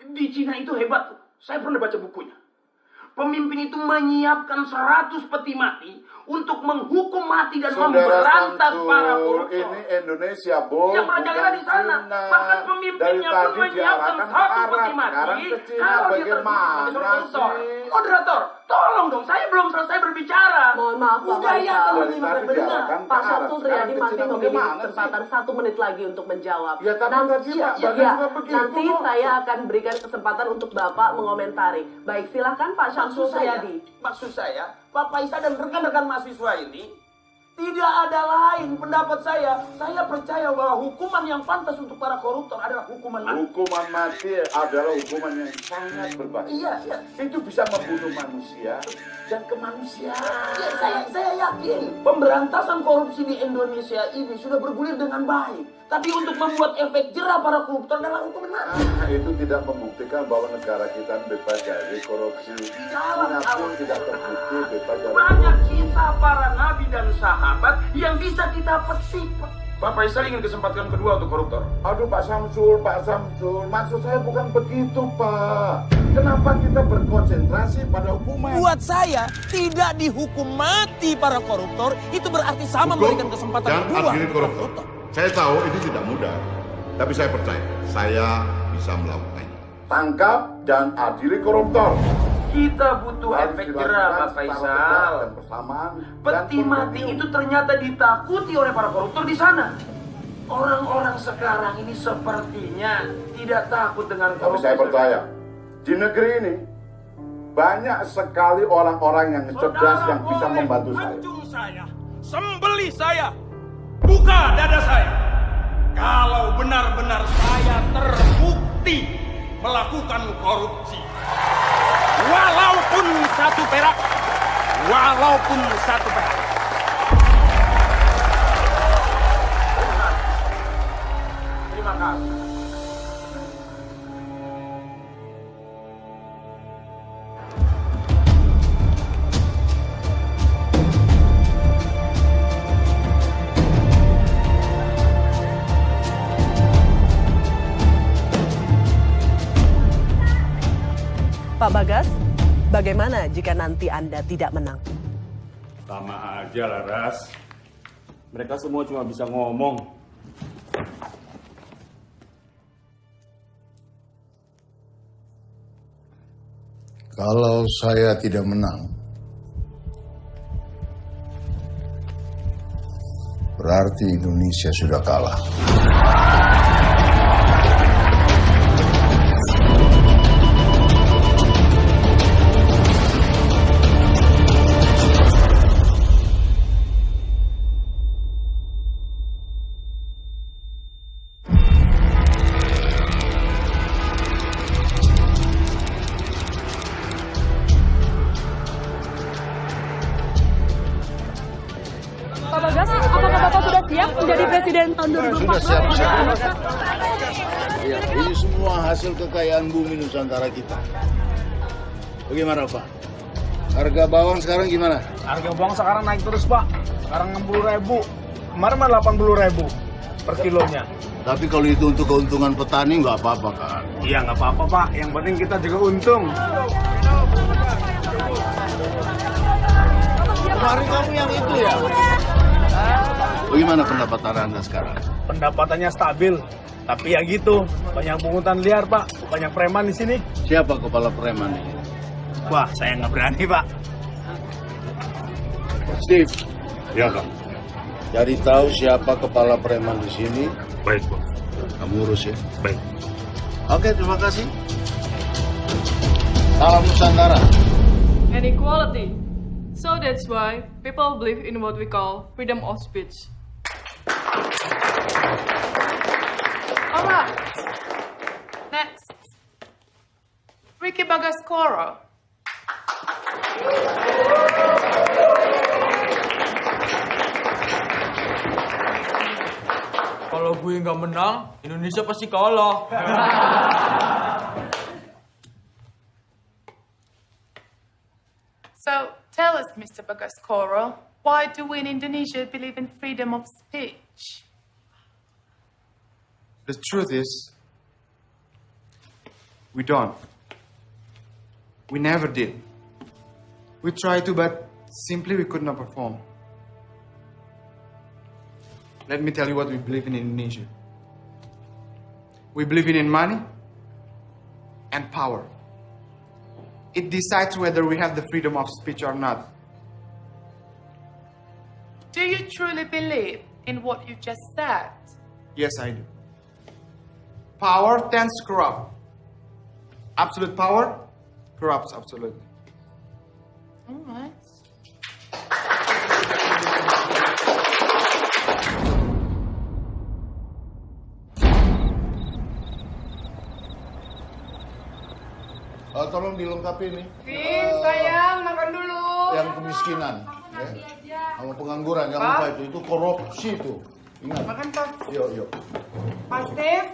Di Cina itu hebat tuh. Saya pernah baca bukunya. Pemimpin itu menyiapkan 100 peti mati untuk menghukum mati dan memberantas para koruptor. Ini Indonesia, Bo. Yang merajalela di sana. Bahkan pemimpinnya pun menyiapkan 1 peti mati. Kalau dia terbukti sebagai koruptor. Moderator, tolong dong. Saya belum selesai berbicara. Mohon maaf, Pak Faisal. Pak Syamsul Riyadi masih memiliki kesempatan 1 menit lagi untuk menjawab. Ya, tapi nanti saya akan berikan kesempatan untuk Bapak mengomentari. Baik, silakan Pak Syamsul Riyadi. Maksud saya, Pak Faisal dan rekan-rekan mahasiswa ini tidak ada lain pendapat saya. Saya percaya bahwa hukuman yang pantas untuk para koruptor adalah hukuman mati. Hukuman mati adalah hukuman yang sangat berbahaya. Iya. Itu bisa membunuh manusia dan kemanusiaan. Ya, saya yakin pemberantasan korupsi di Indonesia ini sudah bergulir dengan baik. Tapi untuk membuat efek jerah para koruptor adalah hukuman mati. Itu tidak membuktikan bahwa negara kita bebas dari korupsi. Manapun tidak terbukti bebas dari banyak kisah para nabi dan sahabat yang bisa kita petik. Pak Faisal ingin kesempatan kedua untuk koruptor. Aduh Pak Syamsul, maksud saya bukan begitu Pak. Kenapa kita berkonsentrasi pada hukuman? Buat saya, tidak dihukum mati para koruptor itu berarti sama memberikan kesempatan kedua untuk koruptor. Saya tahu itu tidak mudah, tapi saya percaya saya bisa melakukannya. Tangkap dan adili koruptor. Kita butuh efek jerah, Pak Faisal. Peti mati itu ternyata ditakuti oleh para koruptor di sana. Orang-orang sekarang ini sepertinya tidak takut dengan korupsi. Tapi saya percaya, di negeri ini banyak sekali orang-orang yang cerdas yang bisa membantu saya. Saya, sembelih saya, buka dada saya. Kalau benar-benar saya terbukti melakukan korupsi. Walaupun 1 perak. Terima kasih. Pak Bagas, bagaimana jika nanti Anda tidak menang? Sama aja lah, Ras. Mereka semua cuma bisa ngomong. Kalau saya tidak menang, berarti Indonesia sudah kalah. Pak Bagas, apakah Bapak sudah siap menjadi presiden tahun 2014? Sudah siap. Ya, ini semua hasil kekayaan bumi Nusantara kita. Bagaimana Pak? Harga bawang sekarang gimana? Harga bawang sekarang naik terus Pak. Sekarang 60.000. Kemarin mah 80.000 per kilonya. Tapi kalau itu untuk keuntungan petani nggak apa-apa kan? Iya nggak apa-apa Pak. Yang penting kita juga untung. Kemarin kamu yang itu ya? Bagaimana pendapatan Anda sekarang? Pendapatannya stabil. Tapi ya gitu, banyak pungutan liar Pak. Banyak preman di sini. Siapa kepala preman ini? Wah, saya nggak berani Pak. Steve. Ya, Kak. Cari tahu siapa kepala preman di sini. Baik, Pak. Kamu urus ya. Baik. Oke, terima kasih. Salam Nusantara. And equality. So that's why people believe in what we call freedom of speech. Alright. Next. Ricky Bagascoro. Kalau gue nggak menang, Indonesia pasti kalah. So tell us, Mr. Bagascoro, why do we in Indonesia believe in freedom of speech? The truth is, We don't. We never did. We tried to, but simply we could not perform. Let me tell you what we believe in Indonesia. We believe in money and power. It decides whether we have the freedom of speech or not. Do you truly believe in what you just said? Yes, I do. Power tends to corrupt. Absolute power corrupts absolutely. All right. Tolong dilengkapi nih. Sayang, makan dulu. Yang kemiskinan, ya. Sama pengangguran, jangan lupa itu korupsi itu. Ingat. Makan, Pak. Yuk. Pak Steve,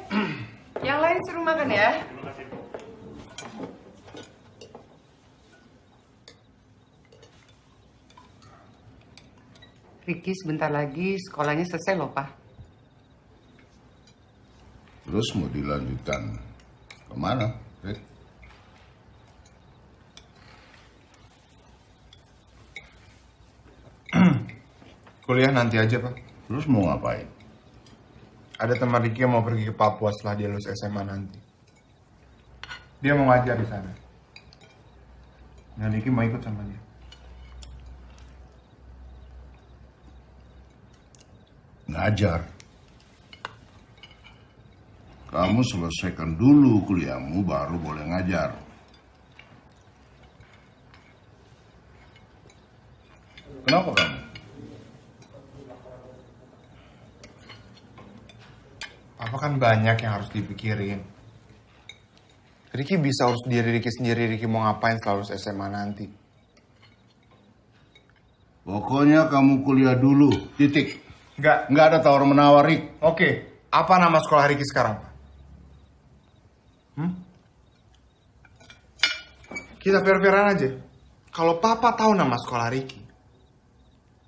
yang lain suruh makan ya. Ricky sebentar lagi sekolahnya selesai loh, Pak. Terus mau dilanjutkan kemana, Rick? Kuliah nanti aja, Pak. Terus mau ngapain? Ada teman Ricky yang mau pergi ke Papua setelah dia lulus SMA nanti. Dia mau ngajar di sana. Dan Ricky mau ikut sama dia. Ngajar. Kamu selesaikan dulu kuliahmu baru boleh ngajar. Kenapa kamu? Apa kan banyak yang harus dipikirin. Ricky bisa urus diri Ricky sendiri. Ricky mau ngapain setelah lulus SMA nanti. Pokoknya kamu kuliah dulu, titik. Enggak ada tawar-menawar, Rick. Oke, apa nama sekolah Ricky sekarang, Pak? Kita fair-fairan aja. Kalau Papa tahu nama sekolah Ricky,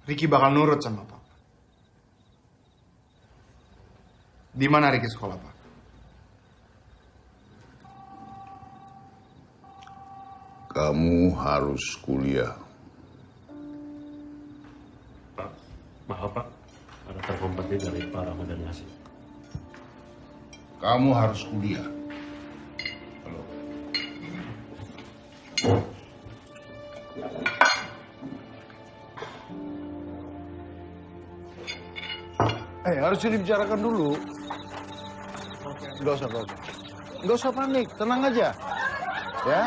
Ricky bakal nurut sama Papa. Di mana Ricky sekolah, Pak? Kamu harus kuliah. Pak, maaf Pak. Ada terkompeti dari Pak Ramadan Yassin. Kamu harus kuliah. Halo. Harus dibicarakan dulu. Nggak usah panik, tenang aja. Ya.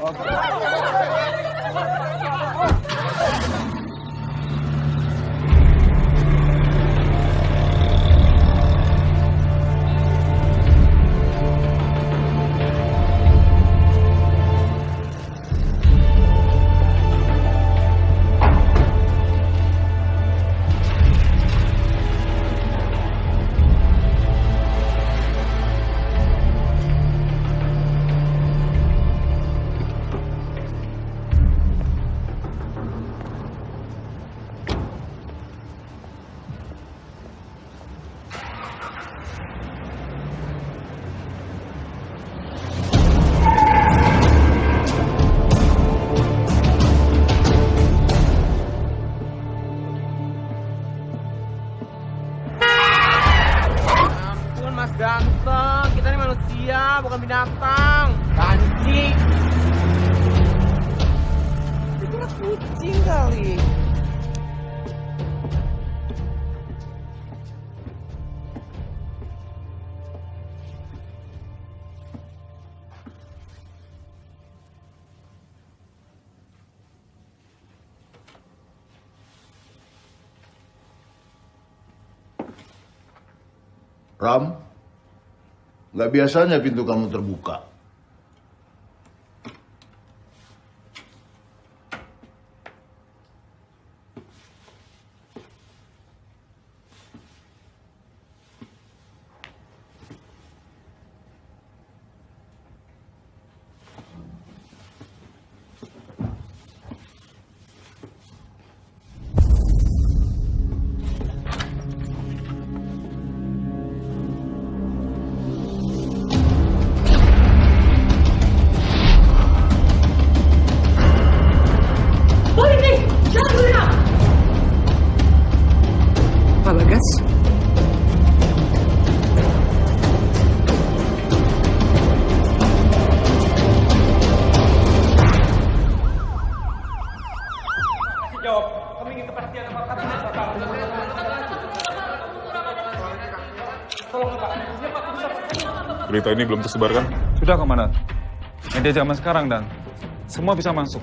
Oke. Mas ganteng, kita ini manusia, bukan binatang. Kancing. Itu kan kucing kali. Ram, nggak biasanya pintu kamu terbuka. berita ini belum tersebar kan? Sudah, Komandan. Media zaman sekarang, Dan. Semua bisa masuk.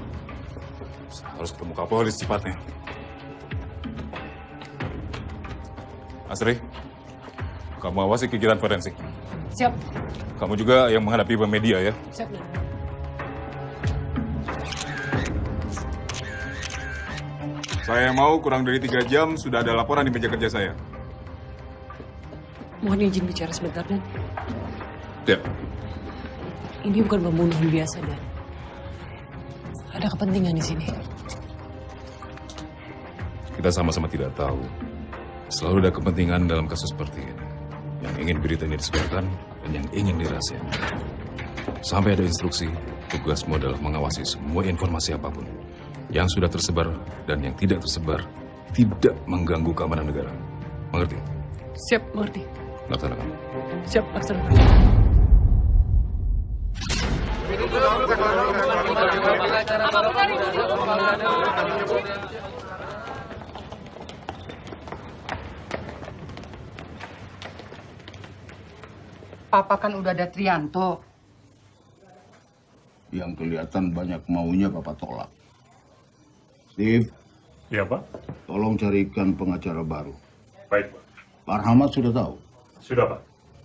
Harus ketemu Kapolri secepatnya. Asri, kamu awasi kegiatan forensik. Siap. Kamu juga yang menghadapi media ya. Siap. Saya mau kurang dari 3 jam sudah ada laporan di meja kerja saya. Mohon izin bicara sebentar, Dan. Ya. Ini bukan pembunuhan biasa, Dan. Ada kepentingan di sini. Kita sama-sama tidak tahu. Selalu ada kepentingan dalam kasus seperti ini. Yang ingin berita ini disebarkan dan yang ingin dirahasiakan. Sampai ada instruksi, tugasmu adalah mengawasi semua informasi apapun. Yang sudah tersebar dan yang tidak tersebar tidak mengganggu keamanan negara. Mengerti? Siap, mengerti. Laksanakan. Siap, laksanakan. Papa kan udah ada Trianto. Yang kelihatan banyak maunya Papa tolak. Steve. Ya, Pak. Tolong carikan pengacara baru. Baik, Pak. Pak Rahmat sudah tahu? Sudah, Pak.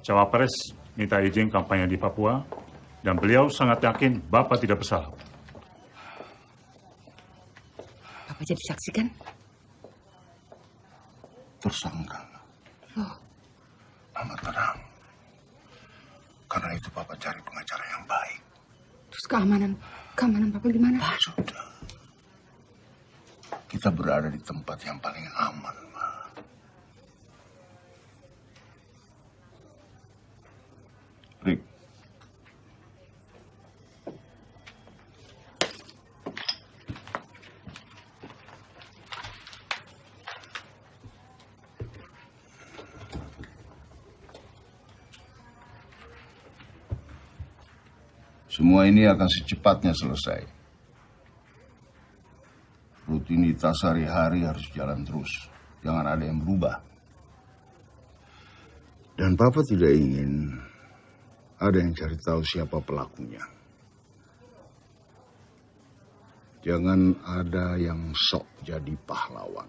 Cawapres minta izin kampanye di Papua dan beliau sangat yakin Bapak tidak bersalah. Papa jadi saksi kan? Tersangka. Oh. Mama tenang. Karena itu Papa cari pengacara yang baik. Terus keamanan Papa gimana? Sudah. Kita berada di tempat yang paling aman, Ma. Rick. Semua ini akan secepatnya selesai. Rutinitas sehari-hari harus jalan terus. Jangan ada yang berubah. Dan Papa tidak ingin ada yang cari tahu siapa pelakunya. Jangan ada yang sok jadi pahlawan.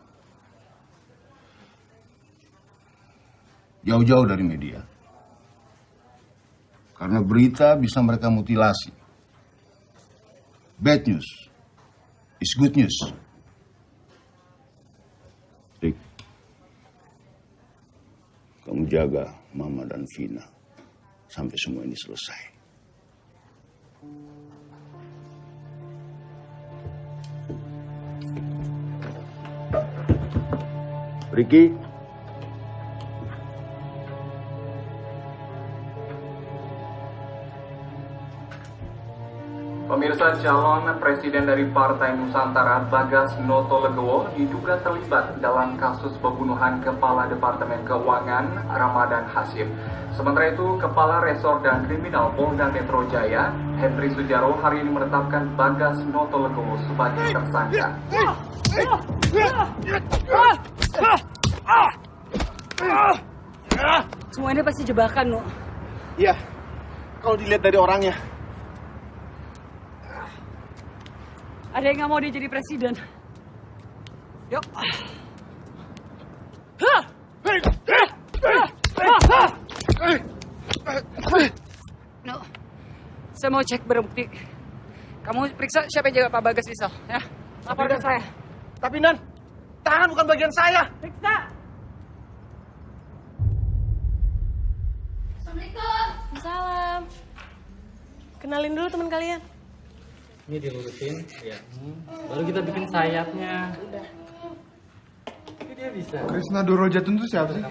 Jauh-jauh dari media. Karena berita bisa mereka mutilasi. Bad news is good news. Rick, kamu jaga Mama dan Vina sampai semua ini selesai. Ricky. Pemirsa, calon presiden dari Partai Nusantara Bagas Noto Legowo diduga terlibat dalam kasus pembunuhan Kepala Departemen Keuangan Ramadan Hasyim. Sementara itu, Kepala Resor dan Kriminal Polda Metro Jaya, Henry Sujaro, hari ini menetapkan Bagas Noto Legowo sebagai tersangka. Semua ini pasti jebakan, No. Iya, kalau dilihat dari orangnya. Ada yang nggak mau dia jadi presiden? Yuk. No. Saya mau cek bukti. Kamu periksa siapa yang jaga Pak Bagas Rizal, ya? Laporkan saya. Tapi Nan, tangan bukan bagian saya. Periksa. Assalamualaikum. Salam. Kenalin dulu teman kalian. Ini dilurusin, ya. Baru kita bikin sayapnya. Ini dia bisa. Krisna Dorojatun tuh siapa sih?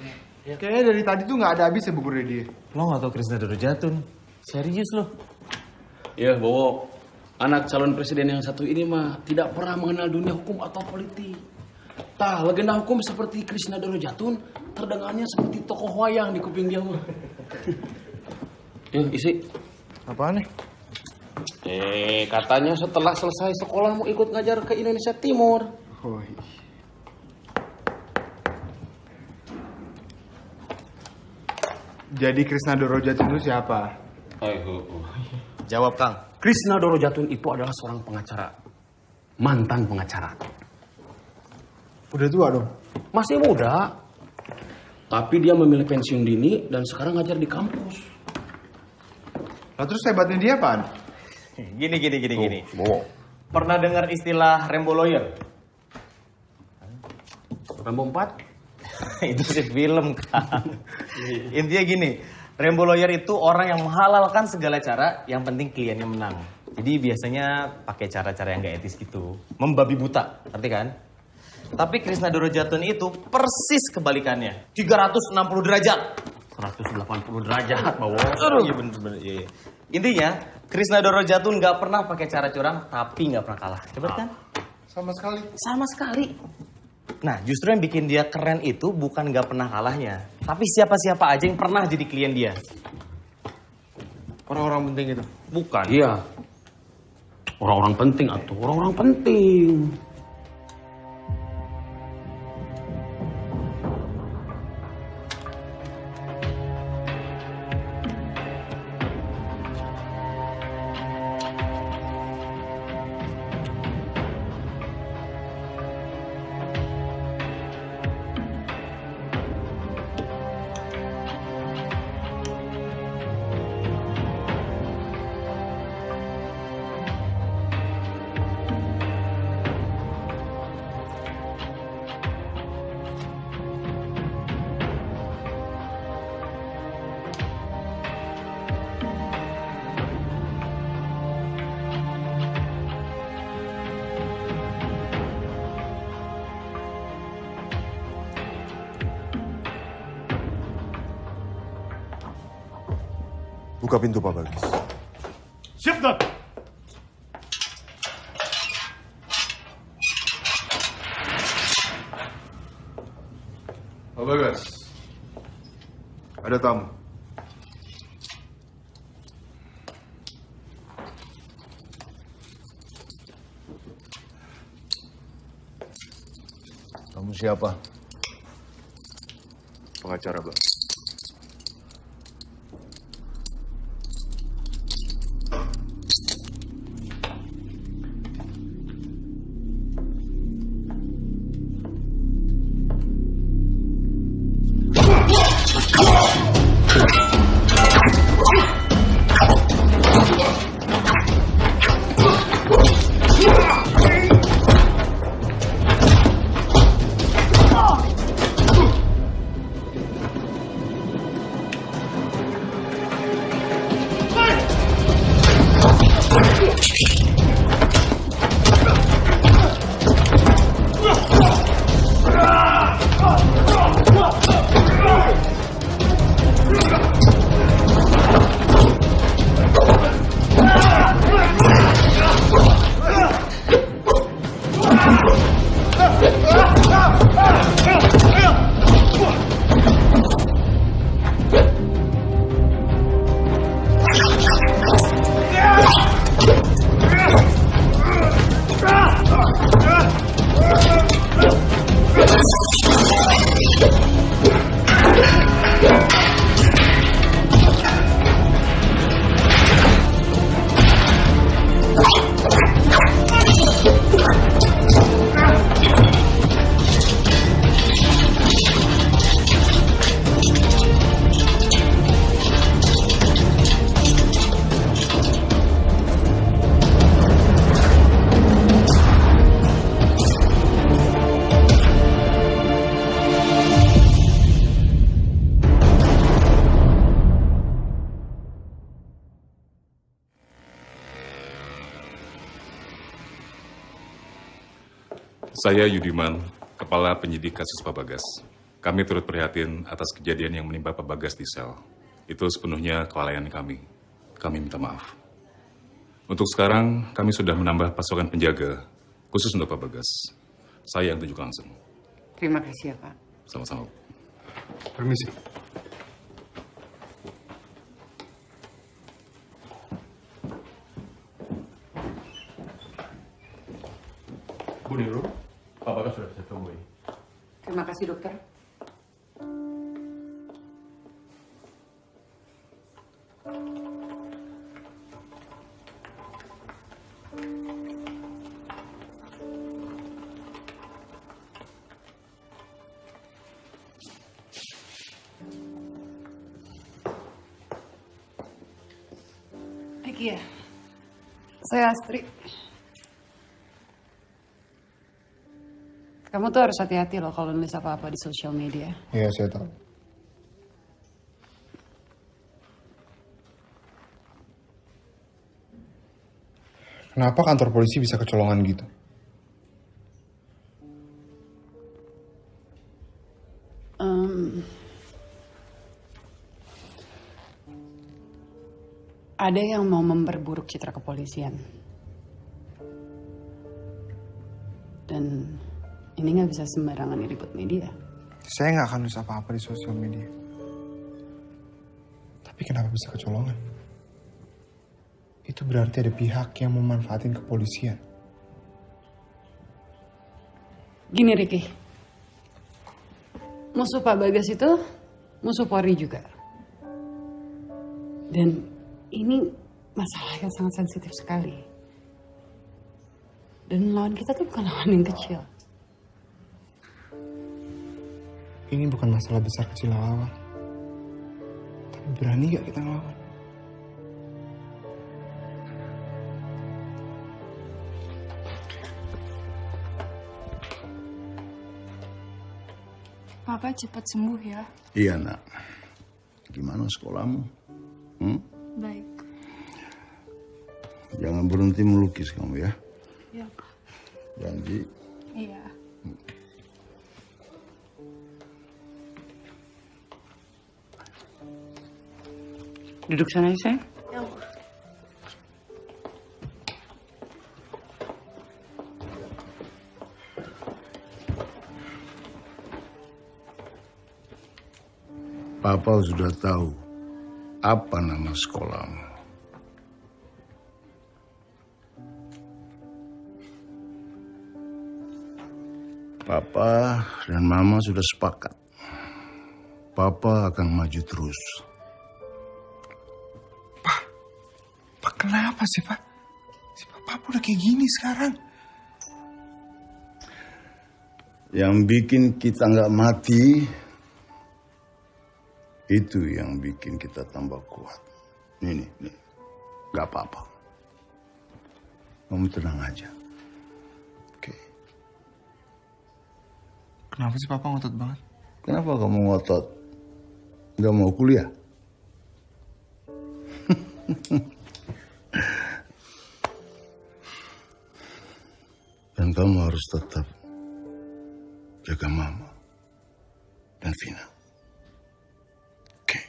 Ya. Kayaknya dari tadi tuh nggak ada habisnya buburnya dia. Lo nggak tahu Krisna Dorojatun? Serius lo? Ya, Bowo. Anak calon presiden yang satu ini mah tidak pernah mengenal dunia hukum atau politik. Tah, legenda hukum seperti Krisna Dorojatun terdengarnya seperti tokoh wayang di kuping dia mah. Yuk, isi. Apaan nih? Katanya setelah selesai sekolah mau ikut ngajar ke Indonesia Timur. Oh, Jadi Krishna Dorojatun itu siapa? Jawab, Kang. Krishna Dorojatun itu adalah seorang pengacara. Mantan pengacara. Udah tua dong? Masih muda. Tapi dia memilih pensiun dini dan sekarang ngajar di kampus. Lah terus hebatnya dia apaan? Gini. Pernah dengar istilah Rambo Lawyer? Rambo 4? Itu sih film, kan. Intinya gini, Rambo Lawyer itu orang yang menghalalkan segala cara, yang penting kliennya menang. Jadi biasanya pakai cara-cara yang gak etis gitu. Membabi buta, ngerti kan? Tapi Krishna Dorojatun itu persis kebalikannya. 360 derajat. 180 derajat, Bawo. Iya bener. Iya. Intinya, Krishna Dorojatun gak pernah pakai cara curang, tapi gak pernah kalah. Coba kan? Sama sekali. Sama sekali. Nah, justru yang bikin dia keren itu bukan gak pernah kalahnya. Tapi siapa-siapa aja yang pernah jadi klien dia. Orang-orang penting itu. Bukan. Iya. Orang-orang penting atuh, orang-orang penting. Buka pintu, Pak Bagas. Siap, Dok. Pak Bagas, ada tamu. Kamu siapa? Pengacara, Bang. Saya Yudiman, Kepala Penyidik Kasus Pak Bagas. Kami turut prihatin atas kejadian yang menimpa Pak Bagas di sel. Itu sepenuhnya kelalaian kami. Kami minta maaf. Untuk sekarang, kami sudah menambah pasukan penjaga, khusus untuk Pak Bagas. Saya yang tunjuk langsung. Terima kasih ya, Pak. Sama-sama. Permisi. Bu Niro, Pak Bagas sudah bisa temui. Terima kasih, dokter. Iya. Saya Astri. Kamu tuh harus hati-hati loh kalau nulis apa-apa di sosial media. Iya, saya tahu. Kenapa kantor polisi bisa kecolongan gitu? Ada yang mau memperburuk citra kepolisian. Dan ini nggak bisa sembarangan diliput media. Saya nggak akan nulis apa-apa di sosial media. Tapi kenapa bisa kecolongan? Itu berarti ada pihak yang memanfaatin kepolisian. Gini Ricky, musuh Pak Bagas itu musuh Polri juga. Dan ini masalah yang sangat sensitif sekali. Dan lawan kita tuh bukan lawan yang kecil. Ini bukan masalah besar kecil lawan. Tapi berani gak kita ngelawan? Papa cepat sembuh ya. Iya nak. Gimana sekolahmu? Baik. Jangan berhenti melukis kamu ya. Iya. Janji. Iya. Duduk sana ya sayang. Ya. Papa sudah tahu apa nama sekolahmu. Papa dan Mama sudah sepakat. Papa akan maju terus. Pak, kenapa sih Pak? Si Papa udah kayak gini sekarang. Yang bikin kita nggak mati, itu yang bikin kita tambah kuat. Nih, nggak apa-apa. Kamu tenang aja. Oke. Kenapa sih Papa ngotot banget? Kenapa kamu ngotot? Nggak mau kuliah? Dan kamu harus tetap jaga Mama dan Vina. Oke.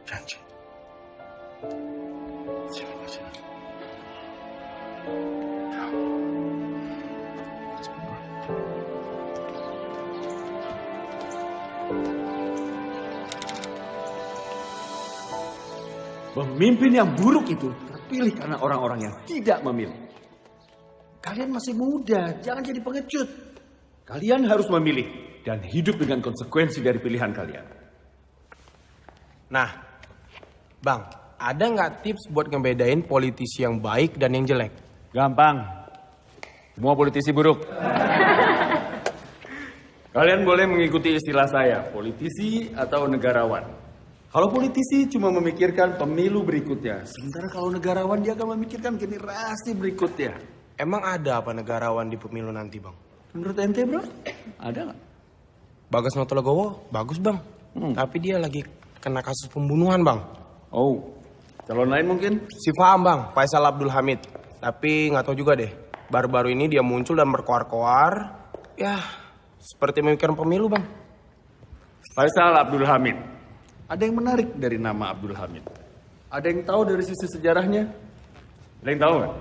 Janji. Terima kasih. Pemimpin yang buruk itu terpilih karena orang-orang yang tidak memilih. Kalian masih muda, jangan jadi pengecut. Kalian harus memilih dan hidup dengan konsekuensi dari pilihan kalian. Nah, Bang, ada nggak tips buat ngebedain politisi yang baik dan yang jelek? Gampang. Semua politisi buruk. Kalian boleh mengikuti istilah saya, politisi atau negarawan. Kalau politisi cuma memikirkan pemilu berikutnya, sementara kalau negarawan dia akan memikirkan generasi berikutnya. Emang ada apa negarawan di pemilu nanti, Bang? Menurut ente, bro? Ada nggak? Bagas Notolegowo bagus, Bang. Tapi dia lagi kena kasus pembunuhan, Bang. Oh, calon lain mungkin? Si Faham, Bang. Faisal Abdul Hamid. Tapi nggak tahu juga deh. Baru-baru ini dia muncul dan berkoar-koar. Ya, seperti memikirkan pemilu, Bang. Faisal Abdul Hamid. Ada yang menarik dari nama Abdul Hamid? Ada yang tahu dari sisi sejarahnya? Ada yang tahu nggak?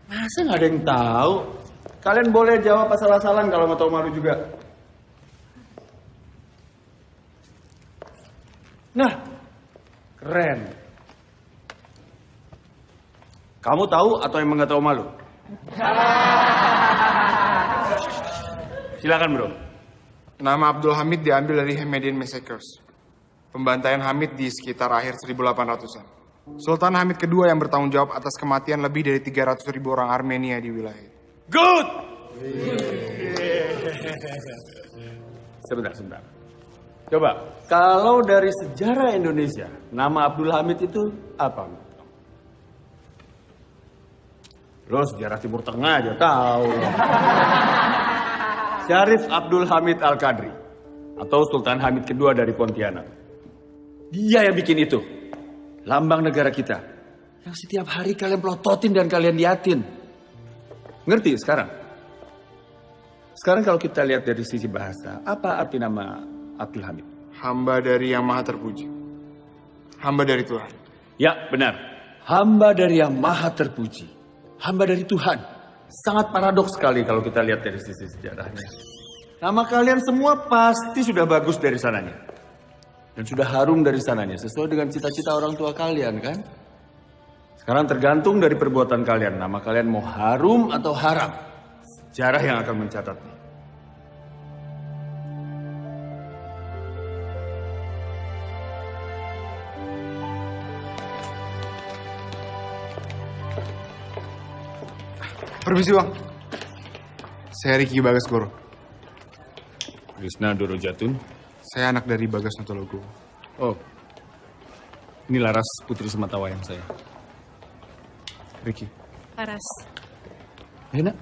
Masa nggak ada yang tahu? Kalian boleh jawab asal-asalan kalau mau tahu malu juga. Nah, keren. Kamu tahu atau emang nggak tahu malu? Silakan bro. Nama Abdul Hamid diambil dari Hemedin Massacres. Pembantaian Hamid di sekitar akhir 1800-an. Sultan Hamid kedua yang bertanggung jawab atas kematian lebih dari 300.000 orang Armenia di wilayah itu. Good! Sebentar. Coba, kalau dari sejarah Indonesia, nama Abdul Hamid itu apa? Lo sejarah Timur Tengah aja tahu. Syarif Abdul Hamid Al-Qadri atau Sultan Hamid kedua dari Pontianak. Dia yang bikin itu. Lambang negara kita. Yang setiap hari kalian pelototin dan kalian liatin. Ngerti sekarang? Sekarang kalau kita lihat dari sisi bahasa, apa arti nama Abdul Hamid? Hamba dari Yang Maha Terpuji. Hamba dari Tuhan. Ya, benar. Hamba dari Yang Maha Terpuji. Hamba dari Tuhan. Sangat paradoks sekali kalau kita lihat dari sisi sejarahnya. Nama kalian semua pasti sudah bagus dari sananya. Dan sudah harum dari sananya. Sesuai dengan cita-cita orang tua kalian, kan? Sekarang tergantung dari perbuatan kalian. Nama kalian mau harum atau haram. Sejarah yang akan mencatatnya. Permisi Bang. Saya Riki Bagasgoro. Krishna Dorojatun. Saya anak dari Bagas Notologo. Oh, ini Laras putri sematawayang saya. Riki. Laras. Enak.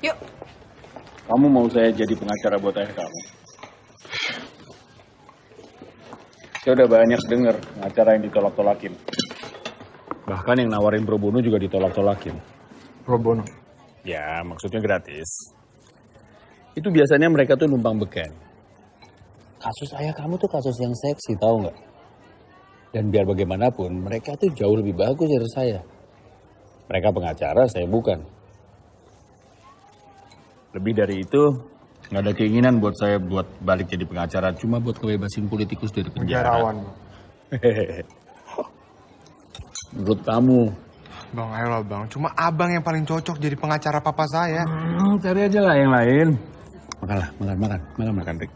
Yuk. Kamu mau saya jadi pengacara buat ayah kamu? Saya udah banyak dengar pengacara yang ditolak-tolakin. Bahkan yang nawarin pro bono juga ditolak-tolakin. Pro bono? Ya, maksudnya gratis. Itu biasanya mereka tuh numpang beken. Kasus ayah kamu tuh kasus yang seksi, tahu nggak? Dan biar bagaimanapun, mereka tuh jauh lebih bagus dari saya. Mereka pengacara, saya bukan. Lebih dari itu, nggak ada keinginan buat saya buat balik jadi pengacara, cuma buat kebebasin politikus dari penjara. Penjarawan. Menurut kamu? Bang, ayolah Bang. Cuma abang yang paling cocok jadi pengacara papa saya. Cari aja lah yang lain. Makan, Rick.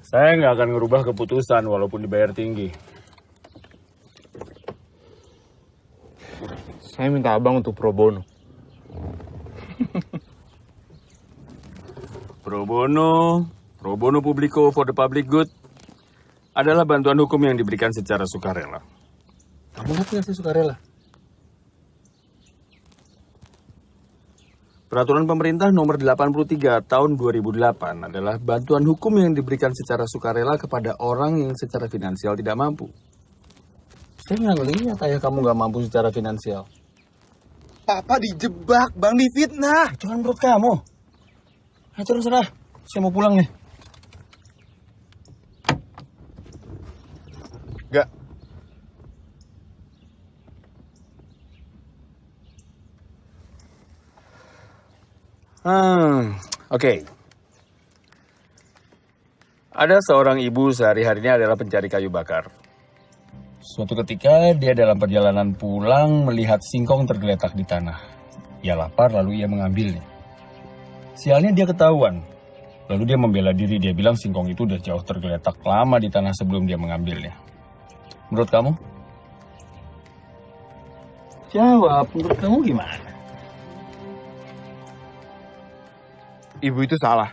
Saya nggak akan ngerubah keputusan walaupun dibayar tinggi. Saya minta abang untuk pro bono. Pro bono publico for the public good adalah bantuan hukum yang diberikan secara sukarela. Kamu ngerti nggak sih sukarela? Peraturan pemerintah nomor 83 tahun 2008 adalah bantuan hukum yang diberikan secara sukarela kepada orang yang secara finansial tidak mampu. Saya nggak lihat ayah kamu nggak mampu secara finansial. Papa dijebak, Bang, difitnah. Itu kan menurut kamu. Nah, terserah. Saya mau pulang nih. Gak. Oke. Ada seorang ibu sehari-harinya adalah pencari kayu bakar. Suatu ketika dia dalam perjalanan pulang melihat singkong tergeletak di tanah. Ia lapar lalu ia mengambilnya. Sialnya dia ketahuan. Lalu dia membela diri, dia bilang singkong itu udah jauh tergeletak lama di tanah sebelum dia mengambilnya. Menurut kamu? Jawab, menurut kamu gimana? Ibu itu salah.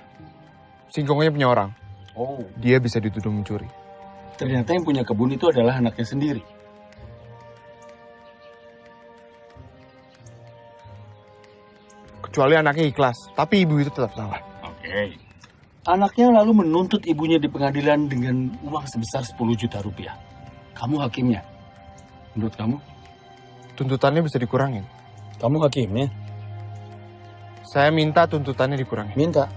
Singkongnya punya orang. Oh. Dia bisa dituduh mencuri. Ternyata yang punya kebun itu adalah anaknya sendiri. Kecuali anaknya ikhlas, tapi ibu itu tetap salah. Oke. Anaknya lalu menuntut ibunya di pengadilan dengan uang sebesar 10 juta rupiah. Kamu hakimnya. Menurut kamu? Tuntutannya bisa dikurangin. Kamu hakimnya? Saya minta tuntutannya dikurangin. Minta?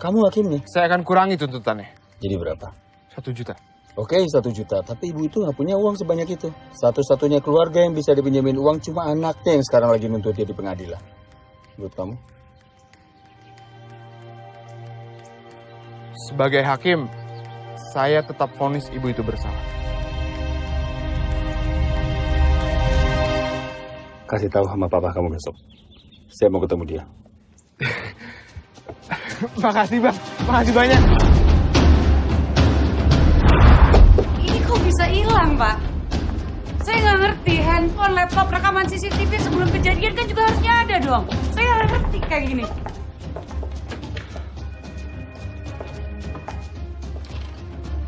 Kamu hakimnya? Saya akan kurangi tuntutannya. Jadi berapa? 1 juta. Oke, 1 juta. Tapi ibu itu nggak punya uang sebanyak itu. Satu-satunya keluarga yang bisa dipinjemin uang cuma anaknya yang sekarang lagi nuntut dia di pengadilan. Menurut kamu? Sebagai hakim, saya tetap vonis ibu itu bersalah. Kasih tahu sama papa kamu besok. Saya mau ketemu dia. Makasih bang, makasih banyak. Ini kok bisa hilang, Pak? Saya nggak ngerti, handphone, laptop, rekaman CCTV sebelum kejadian kan juga harusnya ada dong. Saya nggak ngerti kayak gini.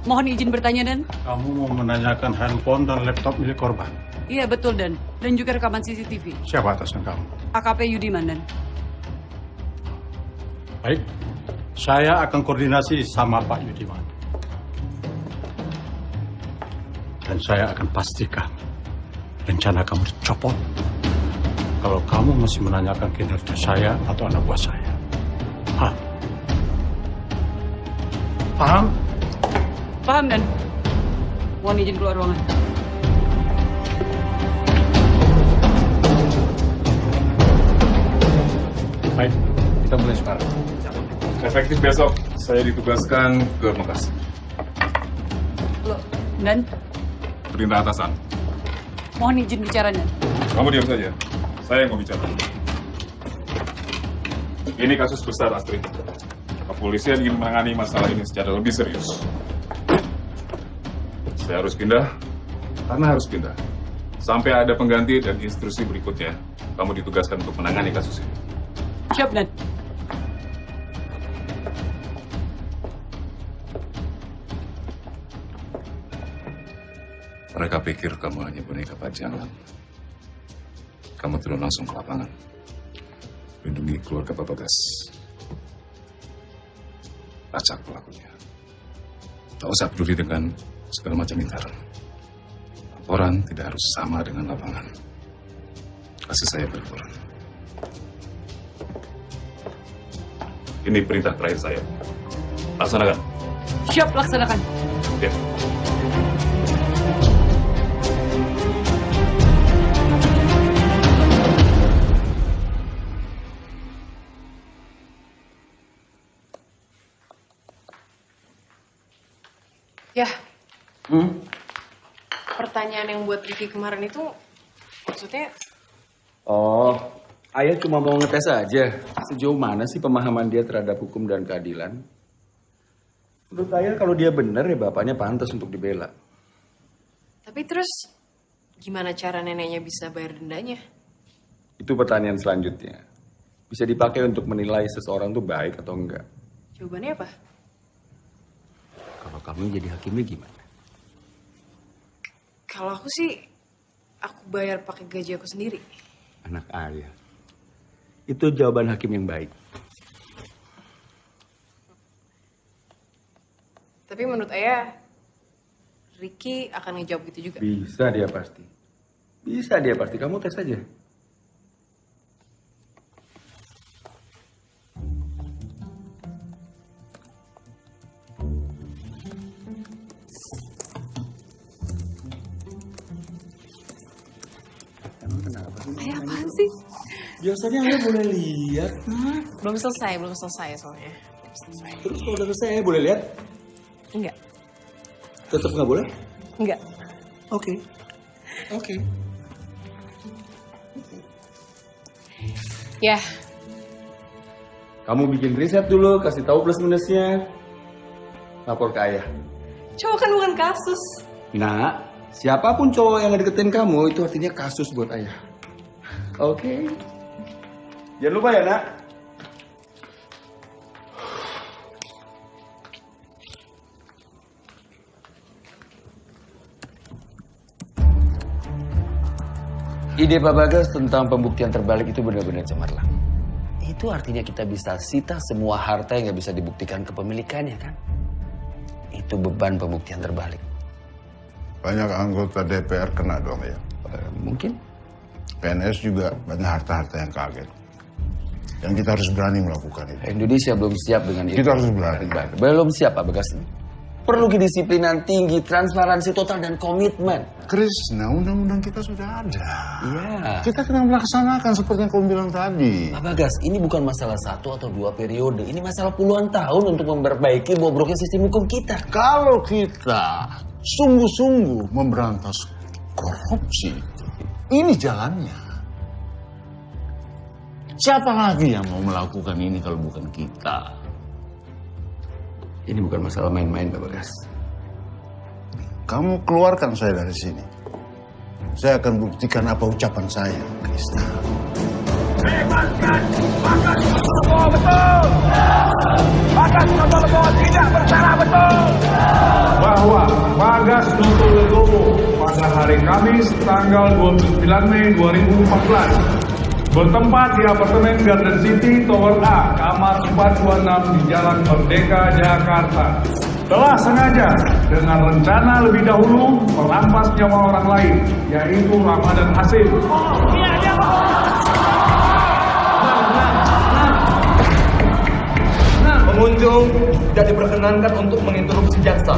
Mohon izin bertanya, Dan. Kamu mau menanyakan handphone dan laptop milik korban? Iya, betul, Dan. Dan juga rekaman CCTV. Siapa atasan kamu? AKP Yudiman, Dan. Baik, saya akan koordinasi sama Pak Yudiman. Dan saya akan pastikan rencana kamu dicopot kalau kamu masih menanyakan kinerja saya atau anak buah saya. Hah? Paham? Paham, Dan. Mohon izin keluar ruangan. Baik, kita mulai sekarang. Efektif besok, saya ditugaskan ke Makassar. Loh, Dan. Perintah atasan. Mohon izin bicara, Dan. Kamu diam saja. Saya yang mau bicara. Ini kasus besar, Astrid. Kepolisian ingin menangani masalah ini secara lebih serius. Saya harus pindah, karena harus pindah. Sampai ada pengganti dan instruksi berikutnya, kamu ditugaskan untuk menangani kasus ini. Siap, Dan. Mereka pikir kamu hanya boneka pajangan. Kamu turun langsung ke lapangan. Lindungi keluarga Pak Bagas. Lacak pelakunya. Tak usah peduli dengan segala macam intaran. Laporan tidak harus sama dengan lapangan. Kasih saya berlaporan. Ini perintah terakhir saya. Laksanakan. Siap, laksanakan. Ya. Ya. Pertanyaan yang buat Ricky kemarin itu maksudnya? Oh, ayah cuma mau ngetes aja. Sejauh mana sih pemahaman dia terhadap hukum dan keadilan? Menurut ayah kalau dia benar ya bapaknya pantas untuk dibela. Tapi terus gimana cara neneknya bisa bayar dendanya? Itu pertanyaan selanjutnya. Bisa dipakai untuk menilai seseorang tuh baik atau enggak. Jawabannya apa? Kalau kamu jadi hakimnya gimana? Kalau aku sih, aku bayar pakai gaji aku sendiri. Anak ayah. Itu jawaban hakim yang baik. Tapi menurut ayah, Ricky akan ngejawab gitu juga. Bisa dia pasti. Bisa dia pasti. Kamu tes aja. Ayah apaan sih? Biasanya ayah boleh lihat. Belum selesai soalnya. Terus kalau udah selesai ayah boleh lihat? Enggak. Tetap nggak boleh? Enggak. Oke. Ya. Kamu bikin riset dulu, kasih tahu plus minusnya. Lapor ke ayah. Cowok kan bukan kasus. Nah, siapapun cowok yang ngedeketin kamu itu artinya kasus buat ayah. Oke. Jangan lupa ya, Nak. Ide Pak Bagas tentang pembuktian terbalik itu benar-benar cemerlang. Itu artinya kita bisa sita semua harta yang nggak bisa dibuktikan kepemilikannya, kan? Itu beban pembuktian terbalik. Banyak anggota DPR kena dong ya? Mungkin. PNS juga banyak harta-harta yang kaget. Dan kita harus berani melakukan itu. Indonesia belum siap dengan itu. Kita harus berani. Belum siap, Pak Bagas. Perlu kedisiplinan tinggi, transparansi total, dan komitmen. Krishna, undang-undang kita sudah ada. Iya. Kita kena melaksanakan seperti yang kamu bilang tadi. Pak Bagas, ini bukan masalah 1 atau 2 periode. Ini masalah puluhan tahun untuk memperbaiki bobroknya sistem hukum kita. Kalau kita sungguh-sungguh memberantas korupsi, ini jalannya. Siapa lagi yang mau melakukan ini kalau bukan kita? Ini bukan masalah main-main, Pak Bagas. Kamu keluarkan saya dari sini. Saya akan buktikan apa ucapan saya, Krishna. Bebaskan Bagas Noto betul. Bagas Noto Legowo tidak bersalah betul. Bahwa Bagas Noto Legowo pada hari Kamis tanggal 29 Mei 2014 bertempat di apartemen Garden City Tower A, kamar 426 di Jalan Merdeka, Jakarta, telah sengaja dengan rencana lebih dahulu merampas nyawa orang lain, yaitu Ramadan Hasim. Pengunjung tidak diperkenankan untuk menginterupsi jaksa.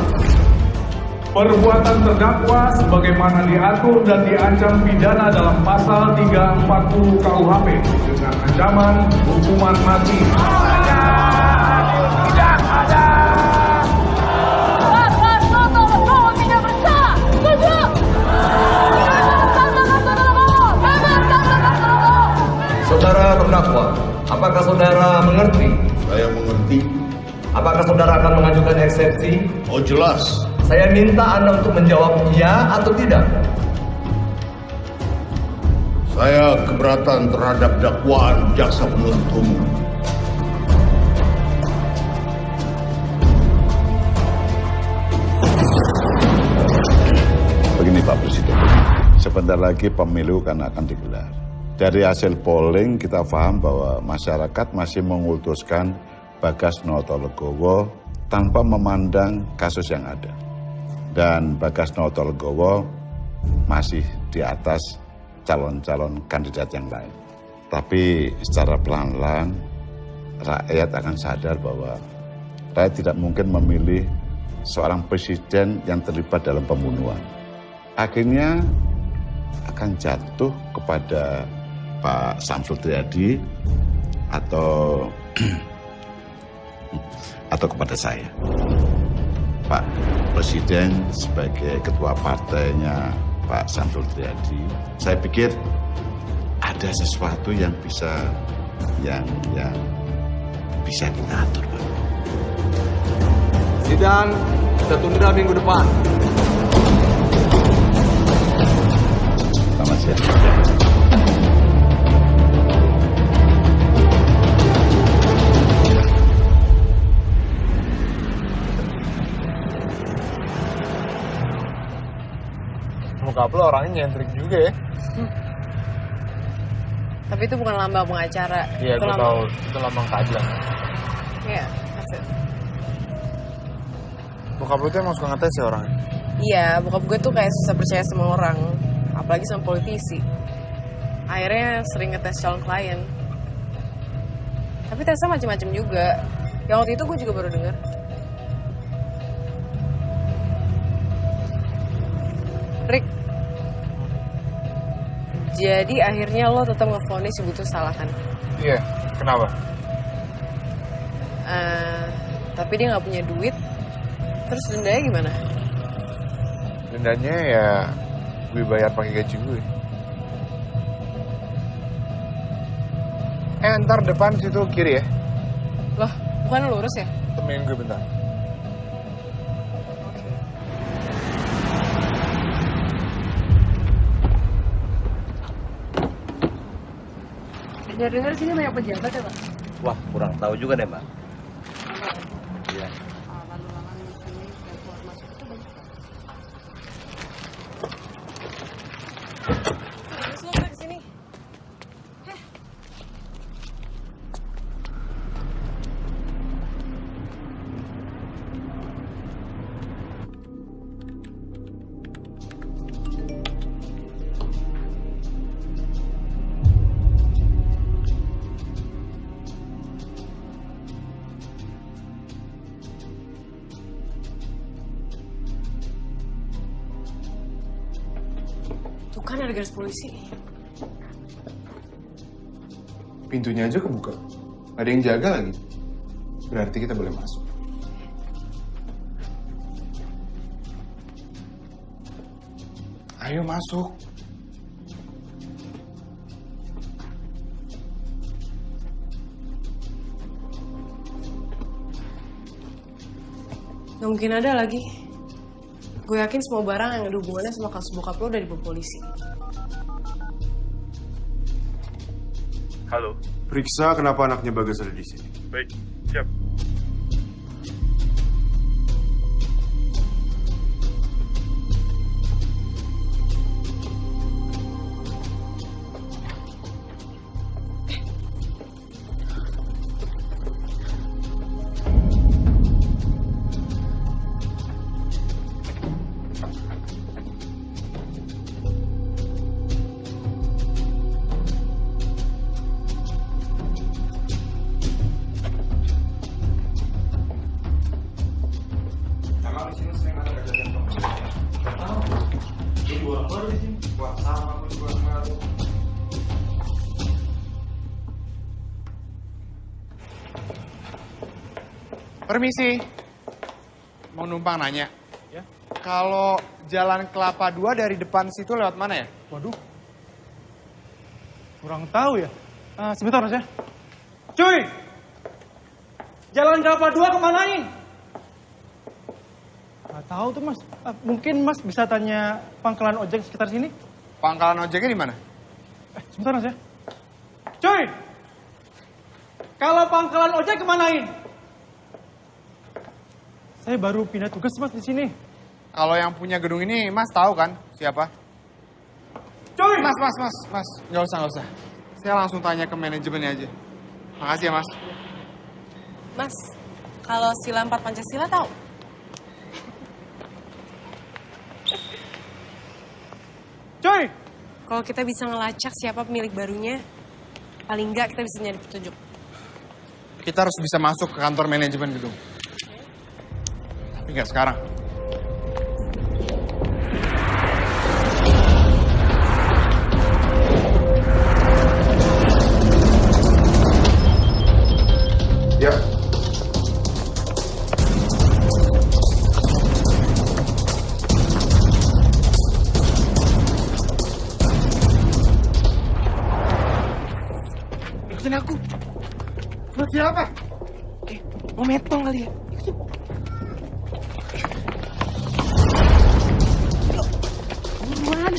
Perbuatan terdakwa sebagaimana diatur dan diancam pidana dalam pasal 340 KUHP dengan ancaman hukuman mati. Tidak ada. Bagas Noto Legowo tidak bersalah. Setuju. Saudara terdakwa, apakah saudara mengerti? Saya mengerti. Apakah saudara akan mengajukan eksepsi? Oh jelas. Saya minta Anda untuk menjawab iya atau tidak. Saya keberatan terhadap dakwaan jaksa penuntut umum. Begini Pak Presiden, sebentar lagi pemilu kan akan digelar. Dari hasil polling kita paham bahwa masyarakat masih mengutuskan Bagas Noto Legowo tanpa memandang kasus yang ada. Dan Bagas Noto Legowo masih di atas calon-calon kandidat yang lain. Tapi secara pelan-pelan rakyat akan sadar bahwa rakyat tidak mungkin memilih seorang presiden yang terlibat dalam pembunuhan. Akhirnya akan jatuh kepada Pak Samsul Triadi atau kepada saya. Pak Presiden sebagai ketua partainya Pak Samsul Triadi, saya pikir ada sesuatu yang bisa kita atur, Pak. Sidang kita tunda minggu depan. Selamat siang. Muka lo orangnya nyentrik juga ya. Tapi itu bukan lambang pengacara. Iya, gue tahu. Itu lambang keadilan. Iya, kasih. Bokap lu tuh emang suka ngetes ya orangnya? Iya, bokap gue tuh kayak susah percaya sama orang. Apalagi sama politisi. Akhirnya sering ngetes calon klien. Tapi tesnya macam-macam juga. Yang waktu itu gue juga baru dengar. Rick, jadi akhirnya lo tetap ngevonis ibu tuh salah kan? Iya, kenapa? Tapi dia nggak punya duit, terus dendanya gimana? Dendanya ya gue bayar pakai gaji gue. Ntar depan situ kiri ya. Loh, bukan lurus ya? Temenin gue bentar. Dengar-dengar sini banyak pejabat ya, Pak? Wah, kurang tahu juga deh, Mbak. Iya. Tuh kan ada garis polisi. Pintunya aja kebuka. Ada yang jaga lagi. Berarti kita boleh masuk. Ayo masuk. Gak mungkin ada lagi. Gue yakin semua barang yang ada hubungannya sama kasus bokap lo udah dibawa polisi. Halo. Periksa kenapa anaknya Bagas ada di sini. Baik, siap. Permisi, mau numpang nanya. Ya. Kalau Jalan Kelapa 2 dari depan situ lewat mana ya? Waduh, kurang tahu ya. Sebentar mas ya. Cuy, Jalan Kelapa 2 kemanain? Gak tahu tuh mas. Mungkin mas bisa tanya pangkalan ojek sekitar sini. Pangkalan ojeknya di mana? Sebentar mas ya. Cuy, kalau pangkalan ojek kemanain? Saya baru pindah tugas mas di sini. Kalau yang punya gedung ini mas tahu kan siapa? Cuy! Mas. Nggak usah. Saya langsung tanya ke manajemennya aja. Makasih ya mas. Mas, kalau sila 4 Pancasila tahu? Cuy! Kalau kita bisa ngelacak siapa pemilik barunya, paling nggak kita bisa nyari petunjuk. Kita harus bisa masuk ke kantor manajemen gedung. Tapi nggak sekarang. Ya. Ikutin aku. Buat siapa? Mau metong kali ya? Buruan.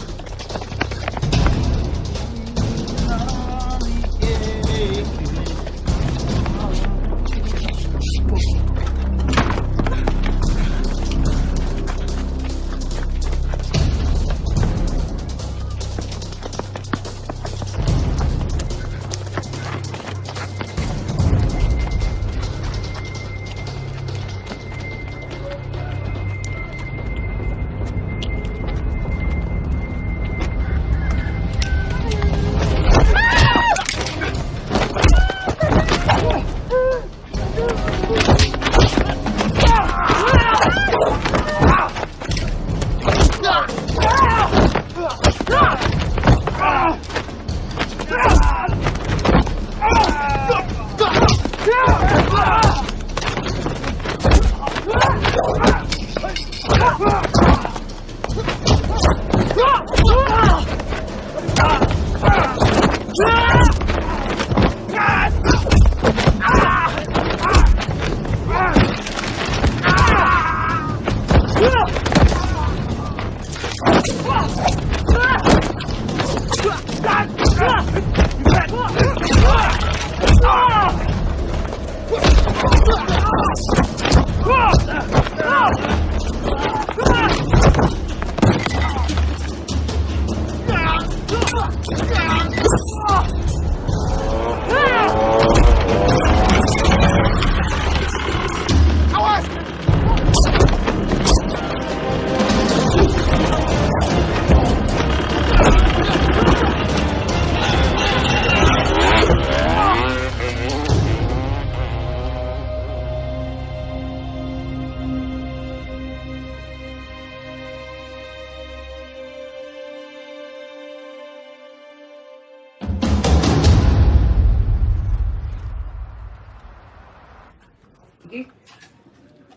Oke,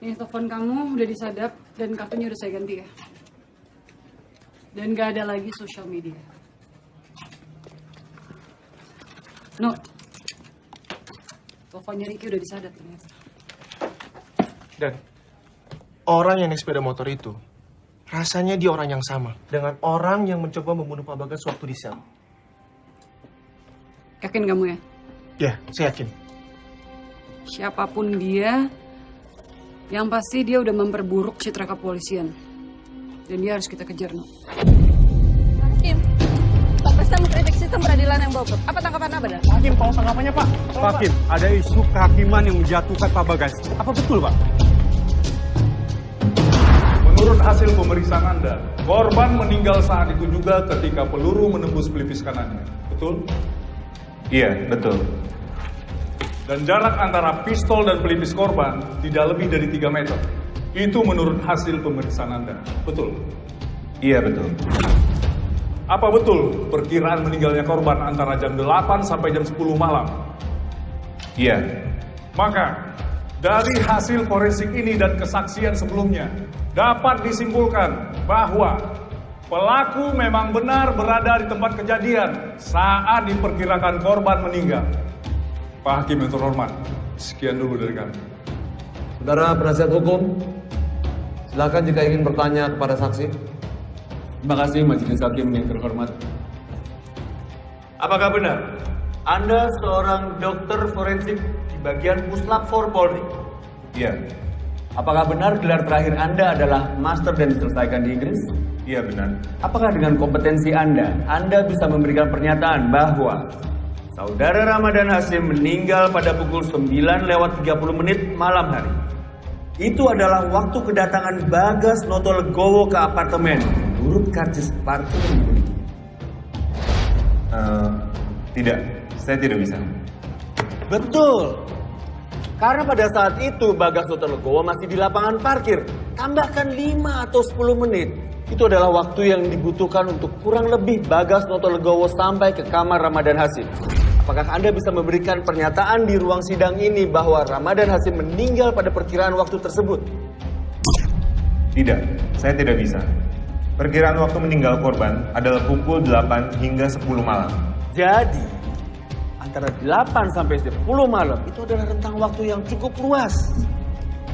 ini telepon kamu udah disadap dan kartunya udah saya ganti ya. Dan gak ada lagi sosial media. No, teleponnya Ricky udah disadap ternyata. Dan Orang yang naik sepeda motor itu, rasanya dia orang yang sama dengan orang yang mencoba membunuh Pak Bagas waktu di sel. Yakin kamu ya? Ya, saya yakin. Siapapun dia, yang pasti dia udah memperburuk citra kepolisian. Dan dia harus kita kejar, No. Hakim, Pak Pesta mengkritik sistem peradilan yang bobrok. Apa tanggapan Abah? Hakim, tahu tanggapannya, Pak? Pak Hakim, ada isu kehakiman yang menjatuhkan Pak Bagas. Apa betul, Pak? Menurut hasil pemeriksaan Anda, korban meninggal saat itu juga ketika peluru menembus pelipis kanannya. Betul? Iya, betul. Dan jarak antara pistol dan pelipis korban tidak lebih dari 3 meter. Itu menurut hasil pemeriksaan Anda. Betul? Iya, betul. Apa betul perkiraan meninggalnya korban antara jam 8 sampai jam 10 malam? Iya. Maka, dari hasil forensik ini dan kesaksian sebelumnya, dapat disimpulkan bahwa pelaku memang benar berada di tempat kejadian saat diperkirakan korban meninggal. Pak Hakim yang terhormat, sekian dulu dari kami. Saudara penasihat hukum, silakan jika ingin bertanya kepada saksi. Terima kasih Majelis Hakim yang terhormat. Apakah benar Anda seorang dokter forensik di bagian Puslap 4 Polri? Iya. Apakah benar gelar terakhir Anda adalah master dan diselesaikan di Inggris? Iya, benar. Apakah dengan kompetensi Anda bisa memberikan pernyataan bahwa Saudara Ramadan Hasim meninggal pada pukul 9:30 malam hari? Itu adalah waktu kedatangan Bagas Notolegowo ke apartemen menurut karcis parkir yang dimiliki. Tidak, saya tidak bisa. Betul. Karena pada saat itu Bagas Notolegowo masih di lapangan parkir. Tambahkan 5 atau 10 menit. Itu adalah waktu yang dibutuhkan untuk kurang lebih Bagas Notolegowo sampai ke kamar Ramadan Hasim. Apakah Anda bisa memberikan pernyataan di ruang sidang ini bahwa Ramadan Hasim meninggal pada perkiraan waktu tersebut? Tidak, saya tidak bisa. Perkiraan waktu meninggal korban adalah pukul 8 hingga 10 malam. Jadi, antara 8 sampai 10 malam itu adalah rentang waktu yang cukup luas.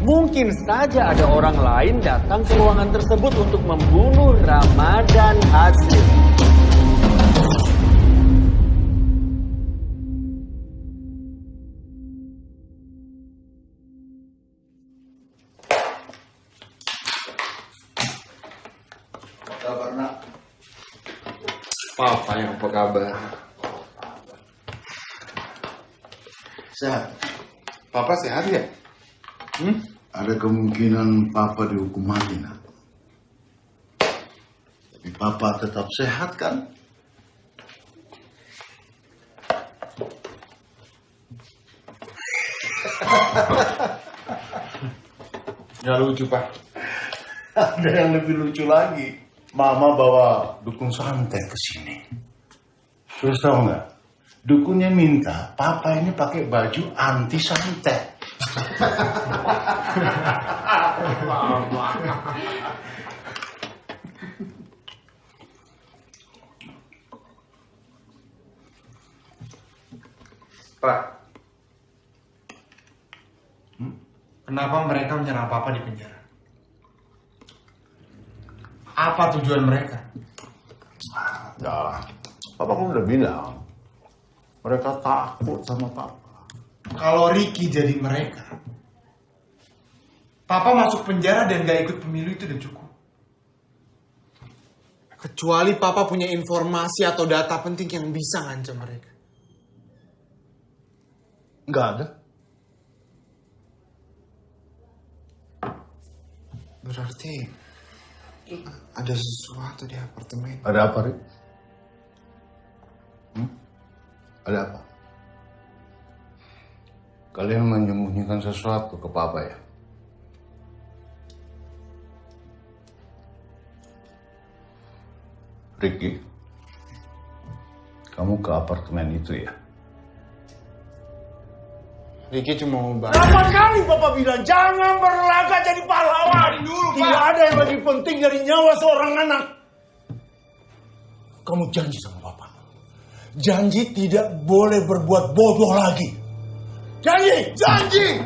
Mungkin saja ada orang lain datang ke ruangan tersebut untuk membunuh Ramadan Hasim. Kabar nak? Papa yang apa kabar? Sehat. Papa sehat ya? Ada kemungkinan Papa dihukum mati, nak. Tapi Papa tetap sehat, kan? Nggak lucu, Pak. Ada yang lebih lucu lagi. Mama bawa dukun santet ke sini. Terus tahu nggak? Dukunnya minta Papa ini pakai baju anti santet. Pak, kenapa mereka menyerang Papa di penjara? Apa tujuan mereka? Nah, Papa kan udah bilang mereka takut sama Papa. Kalau Ricky jadi mereka, Papa masuk penjara dan gak ikut pemilu itu udah cukup. Kecuali Papa punya informasi atau data penting yang bisa ngancam mereka. Nggak ada. Berarti ada sesuatu di apartemen. Ada apa, Rik? Ada apa? Kalian menyembunyikan sesuatu ke Papa ya? Ricky, kamu ke apartemen itu ya? Ricky cuma mau bantu. Berapa kali Papa bilang jangan berlaga jadi pahlawan dulu, Pak. Tidak ada yang lebih penting dari nyawa seorang anak. Kamu janji sama Papa. Janji tidak boleh berbuat bodoh lagi. Janji, janji.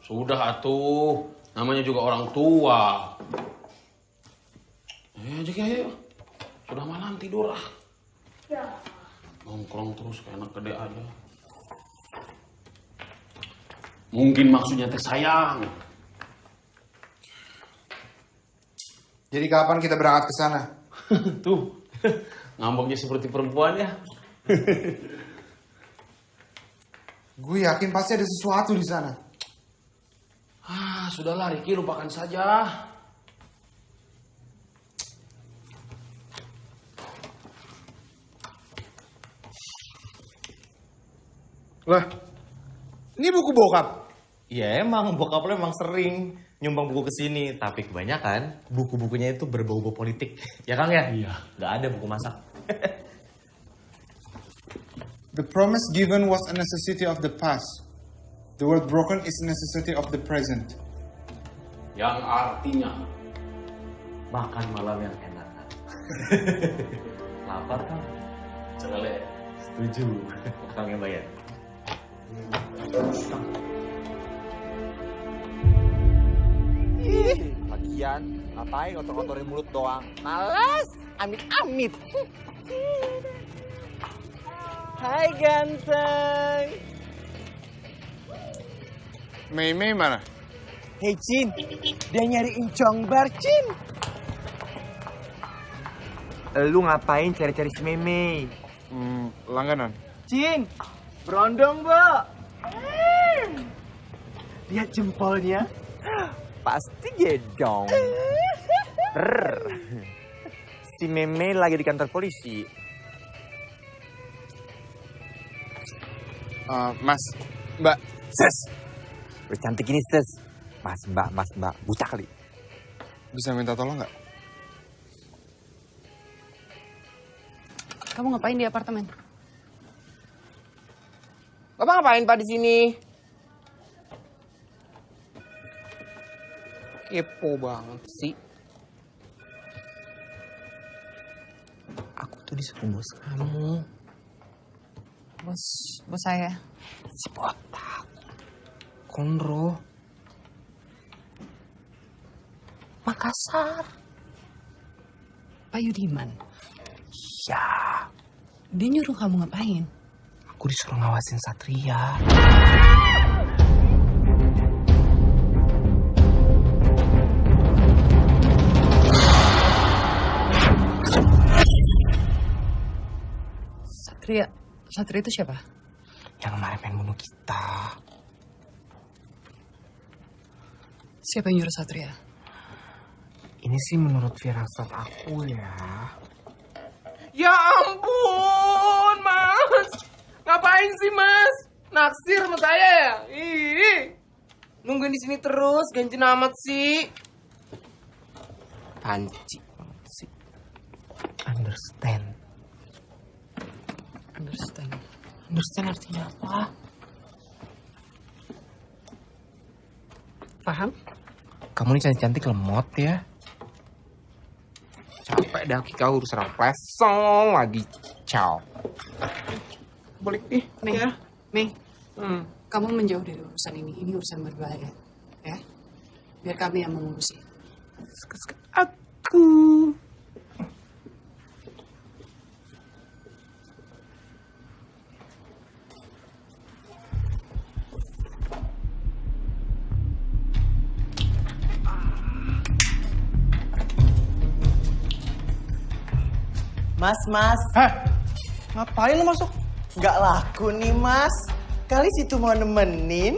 Sudah atuh, namanya juga orang tua. Ayo aja, sudah malam tidur ah. Ya. Nongkrong terus kayak anak gede aja. Mungkin maksudnya teh sayang. Jadi kapan kita berangkat ke sana? Tuh, ngambeknya seperti perempuan ya. Gue yakin pasti ada sesuatu di sana. Ah, sudahlah Ricky, lupakan saja. Lah, ini buku bokap. Ya emang bokap lo emang sering nyumbang buku ke sini, tapi kebanyakan buku-bukunya itu berbau-bau politik. Ya Kang ya? Iya. Gak ada buku masak. The promise given was a necessity of the past. The word broken is a necessity of the present. Yang artinya Makan malam yang enak. Lapar kan? Celele. Setuju. Kang yang bayar. Lagian, ngapain kotor-kotorin mulut doang? Males, amit-amit. Hai ganteng. Mei mana? Hei Cin, dia nyari Incong Bar Cin. Lu ngapain cari-cari si Mei? Langganan. Cin, berondong, Bo. Lihat jempolnya. Pasti gedong. Si Mei lagi di kantor polisi. Mas, Mbak, Ses. Udah cantik ini, Ses. Mas, Mbak. Buta kali. Bisa minta tolong nggak? Kamu ngapain di apartemen? Bapak ngapain Pak di sini? Kepo banget sih. Aku tuh disuruh bos kamu. Bos saya. Si botak. Konro. Makassar. Pak Yudiman. Ya. Dia nyuruh kamu ngapain? Aku disuruh ngawasin Satria. Satria itu siapa? Yang kemarin pengen bunuh kita. Siapa yang nyuruh Satria? Ini sih menurut firasat aku ya. Ya ampun, Mas. Ngapain sih, Mas? Naksir sama saya ya? Ih. Nungguin di sini terus, ganjen amat sih. Panci banget sih. Understand. Understand artinya apa? Paham? Kamu nih cantik-cantik lemot ya. Capek dah kau urus serang pesong lagi. Ciao. Boleh nih, Mei. Kamu menjauh dari urusan ini. Ini urusan berbahaya, ya. Biar kami yang mengurusi. Aku. Mas. Hah? Ngapain lu masuk? Nggak laku nih, Mas. Kali situ mau nemenin.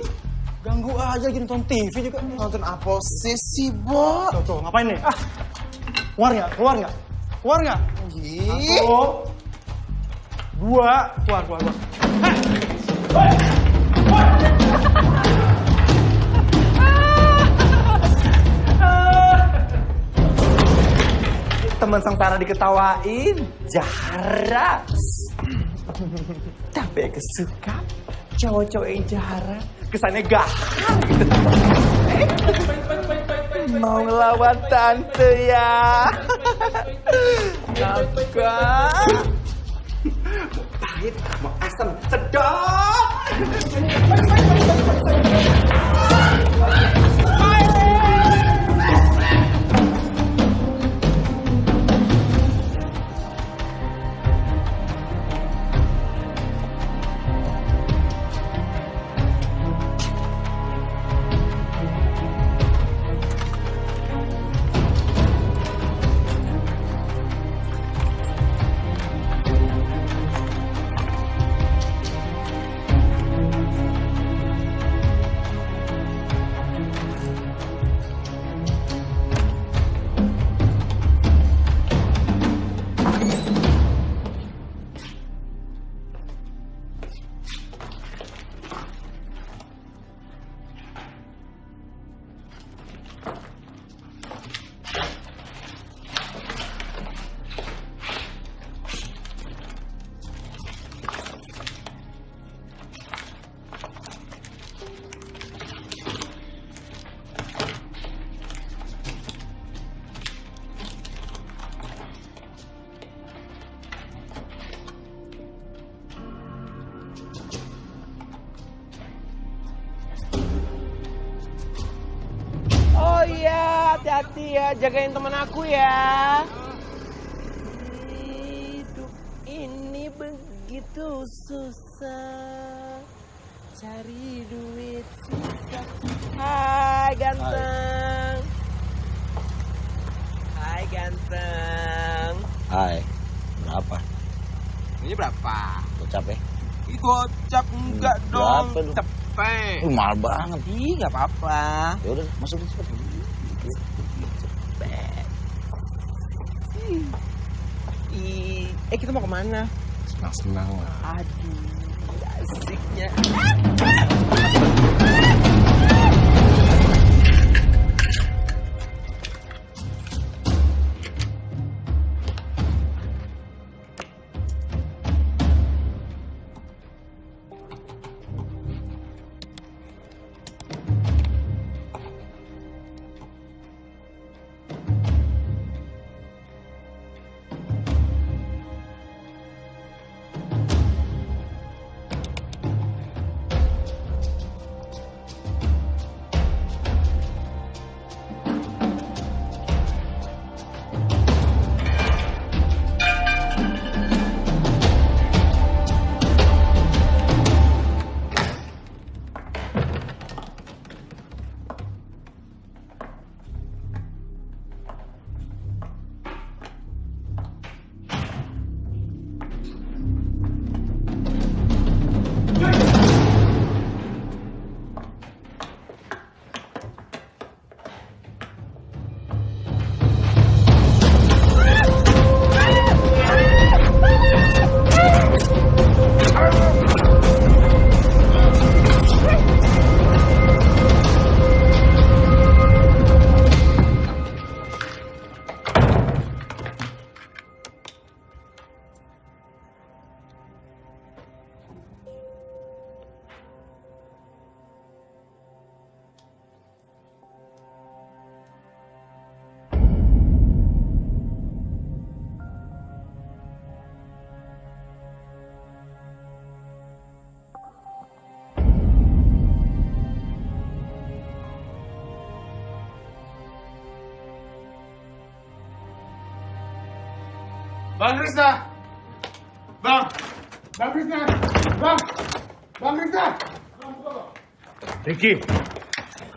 Ganggu aja lagi nonton TV juga. Nonton apa sih, Bo? Tuh, ngapain nih? Ah! Keluar nggak? Ih. 1, 2, keluar. Teman sengsara diketawain, Jahara. Tapi kesuka cowok-cowok yang Jahara, kesannya gahar gitu. Mau ngelawan tante ya? Enggak. Pahit, mau asam, sedap. hati-hati ya, jagain teman aku ya. Hidup ini begitu susah, cari duit susah. Hai ganteng. Hai ganteng. Hai, berapa? Ini berapa? Gocap ya? Ih gocap enggak dong, cepet. Mahal banget. Ih nggak apa-apa. Ya udah, masukin cepet. Kita mau kemana? Senang-senang lah. Aduh, asiknya. Bang Rizna! Bang Rizna! Bang Rizna! Ricky!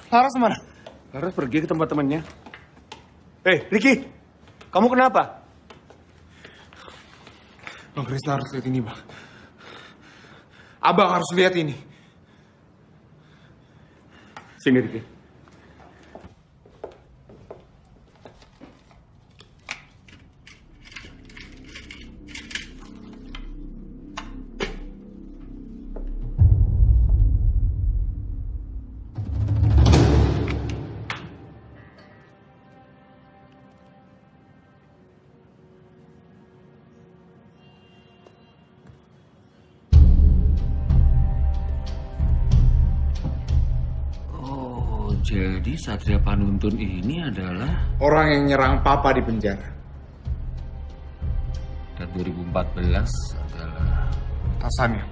Laras mana? Laras pergi ke tempat temannya. Ricky! Kamu kenapa? Bang Rizna harus lihat ini, Bang. Abang harus lihat ini. Sini, Ricky. Jadi Satria Panuntun ini adalah orang yang nyerang Papa di penjara. Dan 2014 adalah atasannya.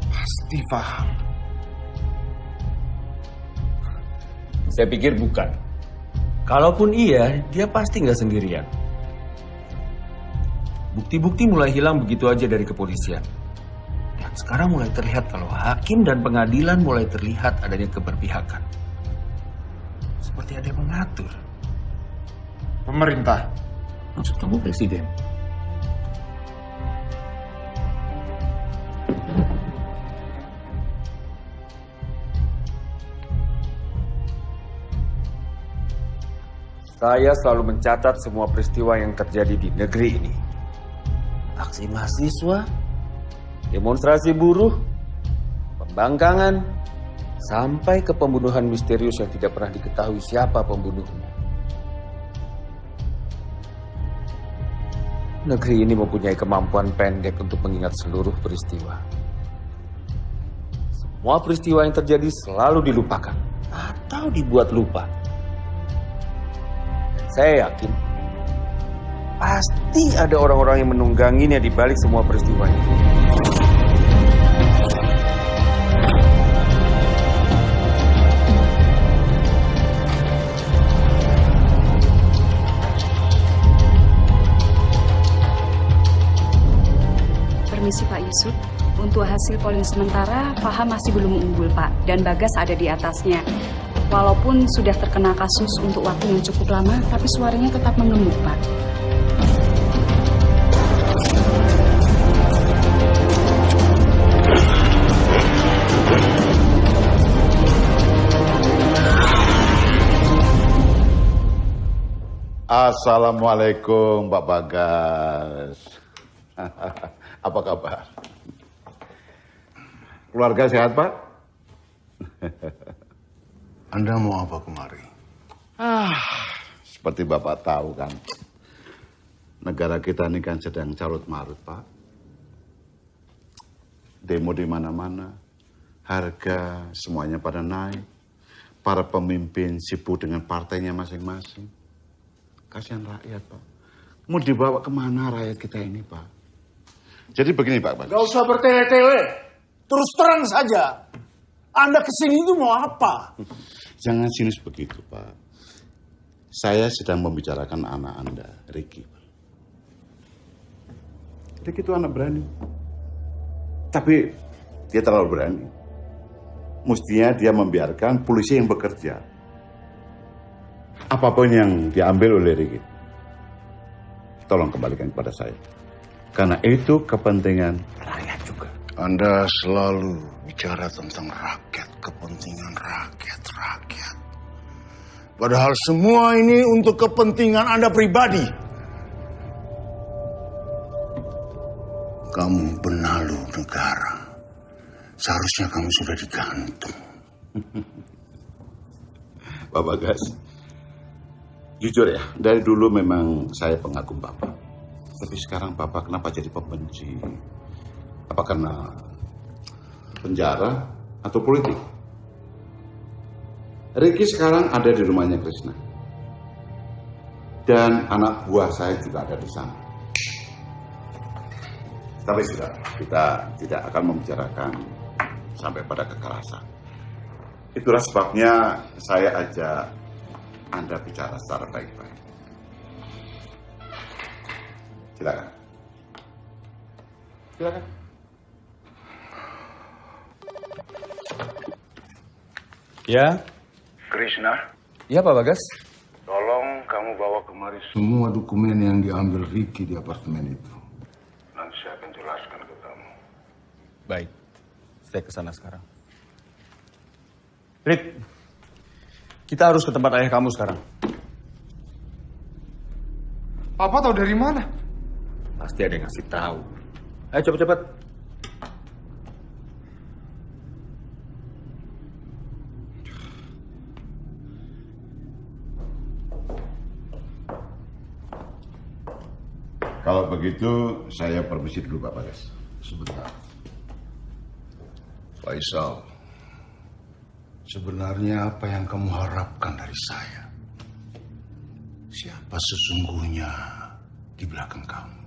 Pasti paham. Saya pikir bukan. Kalaupun iya, dia pasti nggak sendirian. Bukti-bukti mulai hilang begitu aja dari kepolisian. Sekarang mulai terlihat kalau hakim dan pengadilan mulai terlihat adanya keberpihakan. Seperti ada yang mengatur. Pemerintah. Maksud kamu presiden? Saya selalu mencatat semua peristiwa yang terjadi di negeri ini. Aksi mahasiswa, demonstrasi buruh, pembangkangan, sampai ke pembunuhan misterius yang tidak pernah diketahui siapa pembunuhnya. Negeri ini mempunyai kemampuan pendek untuk mengingat seluruh peristiwa. Semua peristiwa yang terjadi selalu dilupakan atau dibuat lupa. Saya yakin pasti ada orang-orang yang menungganginya di balik semua peristiwa itu. Untuk hasil polling sementara, Faham masih belum unggul, Pak. Dan Bagas ada di atasnya. Walaupun sudah terkena kasus untuk waktu yang cukup lama, tapi suaranya tetap mengemuk, Pak. Assalamualaikum Pak Bagas. Apa kabar? Keluarga sehat, Pak? Anda mau apa kemari? Seperti Bapak tahu kan, negara kita ini kan sedang carut-marut, Pak. Demo di mana-mana, harga semuanya pada naik. Para pemimpin sibuk dengan partainya masing-masing. Kasihan rakyat, Pak. Mau dibawa kemana rakyat kita ini, Pak? Jadi begini, Pak Bagas. Gak usah bertele-tele. Terus terang saja. Anda kesini itu mau apa? Jangan sinis begitu, Pak. Saya sedang membicarakan anak Anda, Ricky. Ricky itu anak berani. Tapi dia terlalu berani. Mestinya dia membiarkan polisi yang bekerja. Apapun yang diambil oleh Ricky, tolong kembalikan kepada saya. Karena itu kepentingan rakyat juga. Anda selalu bicara tentang rakyat, kepentingan rakyat. Padahal semua ini untuk kepentingan Anda pribadi. Kamu benalu negara. Seharusnya kamu sudah digantung. Pak Bagas, jujur ya, dari dulu memang saya pengagum Bapak. Tapi sekarang Bapak kenapa jadi pembenci? Apa karena penjara atau politik? Ricky sekarang ada di rumahnya Krishna. Dan anak buah saya juga ada di sana. Tapi sudah, kita tidak akan membicarakan sampai pada kekerasan. Itulah sebabnya saya ajak Anda bicara secara baik-baik. Silakan. Silakan. Ya. Krishna, Ya, Pak Bagas. tolong kamu bawa kemari semua dokumen yang diambil Ricky di apartemen itu. Nanti saya akan jelaskan ke kamu. Baik. Saya ke sana sekarang. Rit, kita harus ke tempat ayah kamu sekarang. Papa tahu dari mana? Pasti ada yang ngasih tahu. Ayo cepet-cepet. Kalau begitu, saya permisi dulu Pak Bagas. Sebentar. Faisal, sebenarnya apa yang kamu harapkan dari saya? Siapa sesungguhnya di belakang kamu?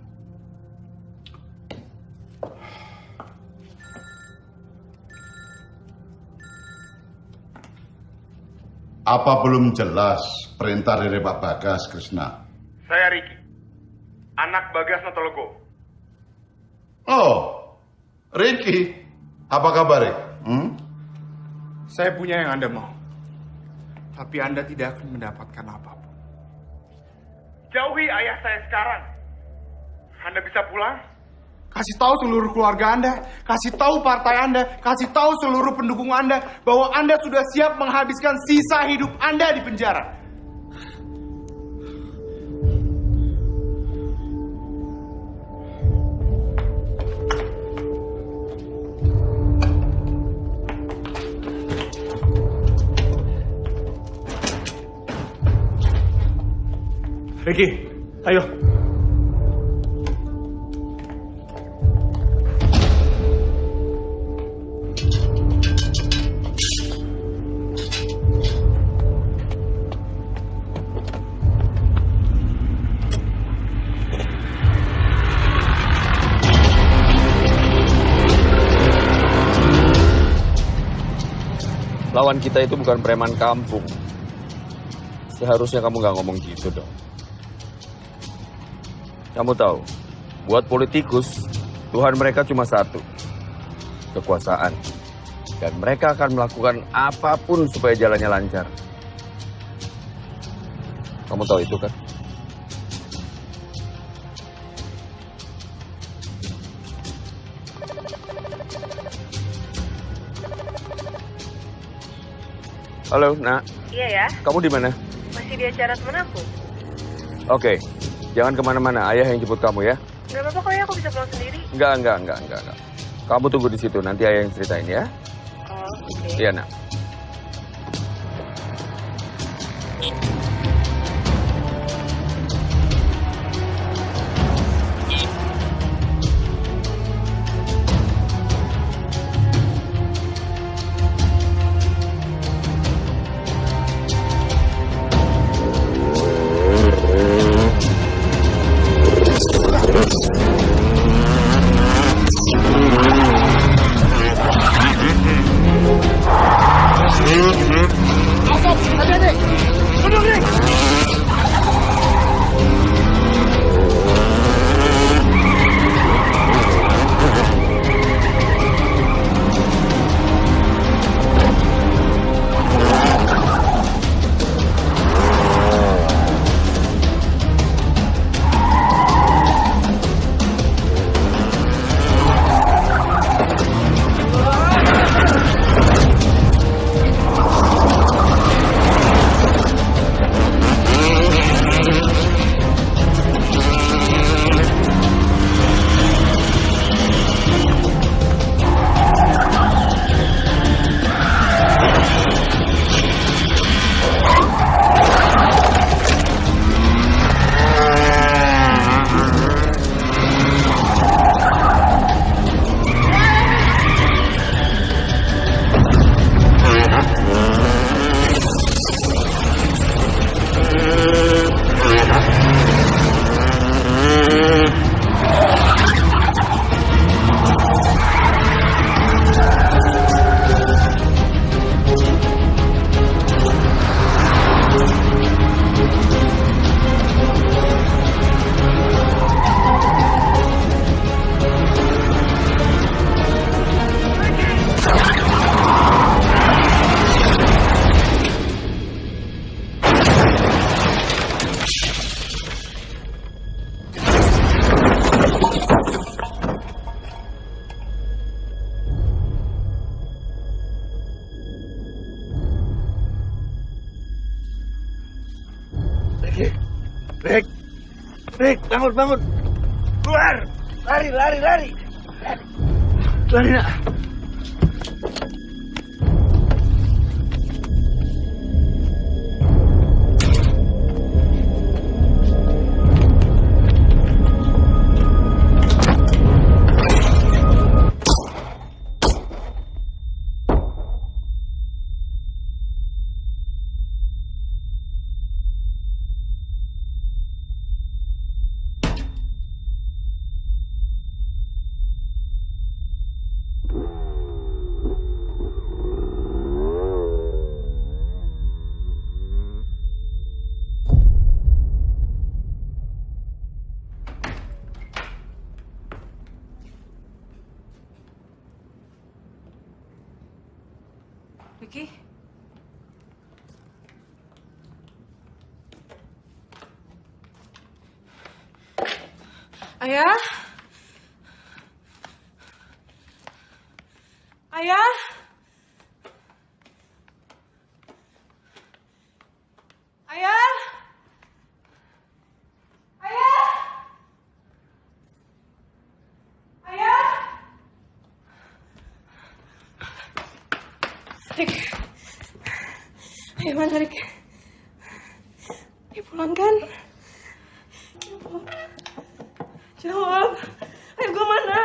Apa belum jelas perintah dari Pak Bagas, Krishna? Saya Ricky, anak Bagas Natologo. Oh, Ricky. Apa kabar, Rick? Saya punya yang Anda mau. Tapi Anda tidak akan mendapatkan apapun. Jauhi ayah saya sekarang. Anda bisa pulang? Kasih tahu seluruh keluarga Anda, kasih tahu partai Anda, kasih tahu seluruh pendukung Anda bahwa Anda sudah siap menghabiskan sisa hidup Anda di penjara. Ricky, ayo. Lawan kita itu bukan preman kampung. Seharusnya kamu gak ngomong gitu dong. Kamu tahu, buat politikus, Tuhan mereka cuma satu. kekuasaan. Dan mereka akan melakukan apapun supaya jalannya lancar. Kamu tahu itu kan? Halo, Nak. Iya ya, Kamu di mana? masih di acara temen aku. Oke, jangan kemana-mana. Ayah yang jemput kamu ya. Gak apa-apa kok ya, aku bisa pulang sendiri. Enggak. Kamu tunggu di situ. Nanti ayah yang ceritain ya. Oh, oke. Iya, Nak. Asap, hati-hati! Duduk nih! Rick, bangun. Keluar. Lari. Lari, Nak. Ricky? Ayah? Ayah? Ayah? Ayah? Ayah? Rick. Ayo mana Rick? Dia pulang kan? Dia pulang. Jawab. Ayo gue mana?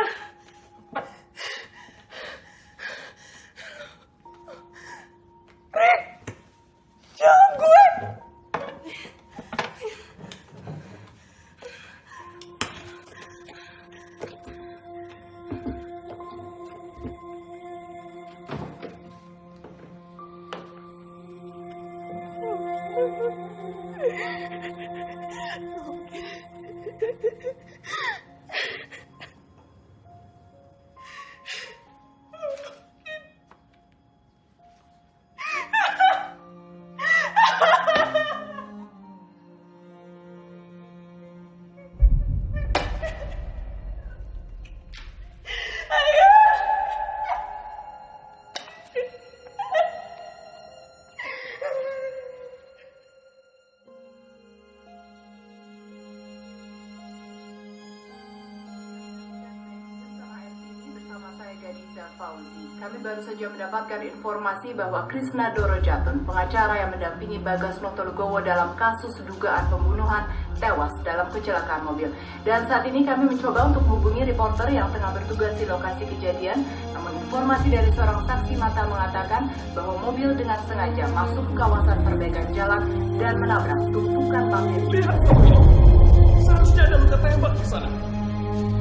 Rick. Jawab gue. Kami baru saja mendapatkan informasi bahwa Krishna Dorojatun, pengacara yang mendampingi Bagas Notolegowo dalam kasus dugaan pembunuhan, tewas dalam kecelakaan mobil. Dan saat ini kami mencoba untuk menghubungi reporter yang tengah bertugas di lokasi kejadian. Namun informasi dari seorang saksi mata mengatakan bahwa mobil dengan sengaja masuk ke kawasan perbaikan jalan dan menabrak tumpukan pasir. Seharusnya ada luka tembak di sana.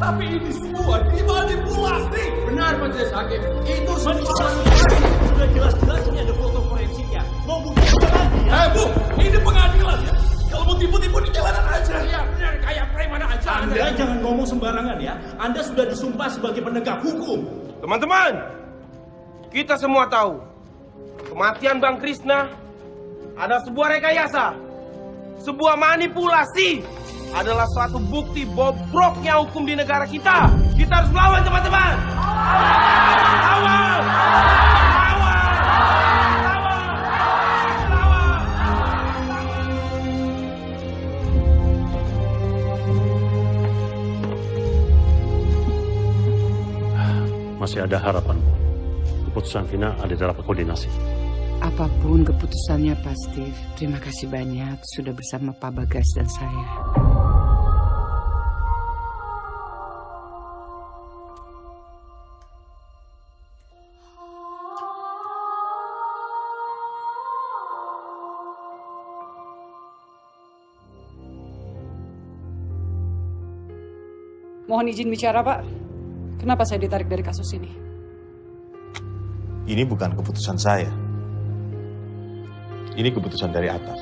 Tapi ini semua dimanipulasi. Benar, Majelis Hakim. Itu semua manipulasi. Sudah jelas-jelas ini ada foto forensiknya. Mau bukti lagi ya? Bu, ini pengadilan ya. Kalau mau tipu-tipu di jalanan aja. Iya, benar. Kayak preman aja. Anda jangan ngomong sembarangan ya. Anda sudah disumpah sebagai penegak hukum. Teman-teman, kita semua tahu kematian Bang Krishna adalah sebuah rekayasa, sebuah manipulasi, adalah suatu bukti bobroknya hukum di negara kita. Kita harus melawan, teman-teman. Lawan! Masih ada harapan. Keputusan final ada dalam koordinasi. Apapun keputusannya Pak Steve, terima kasih banyak sudah bersama Pak Bagas dan saya. Mohon izin bicara, Pak. Kenapa saya ditarik dari kasus ini? Ini bukan keputusan saya. Ini keputusan dari atas.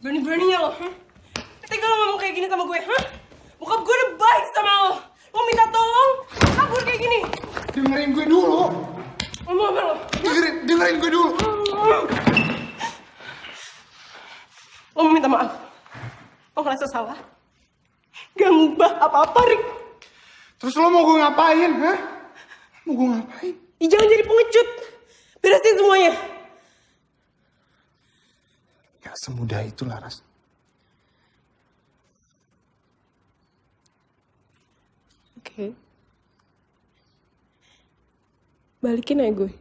Berani-beraninya lo, Tega lo ngomong kayak gini sama gue, Bokap gue udah baik sama lo. Lo minta tolong, kabur kayak gini. Dengerin gue dulu. Ngomong apa lo? Dengerin gue dulu. Lo minta maaf. Lo ngerasa salah. Gak ngubah apa-apa, Rick. Terus lo mau gue ngapain, Mau gue ngapain? Jangan jadi pengecut. Beresin semuanya. Gak semudah itu, Laras. Oke. Balikin aja gue.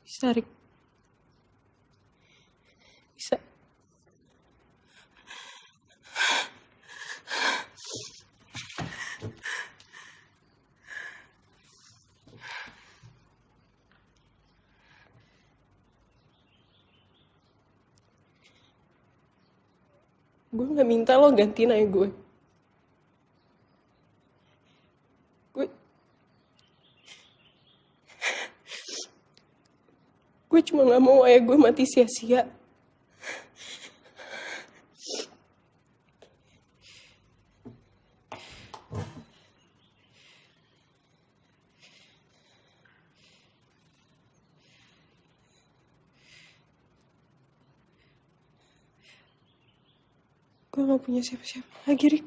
Bisa, Rick. Bisa. Gue gak minta lo gantiin aja gue. Gue cuma gak mau ayah gue mati sia-sia. Gue gak punya siapa-siapa lagi, Rick.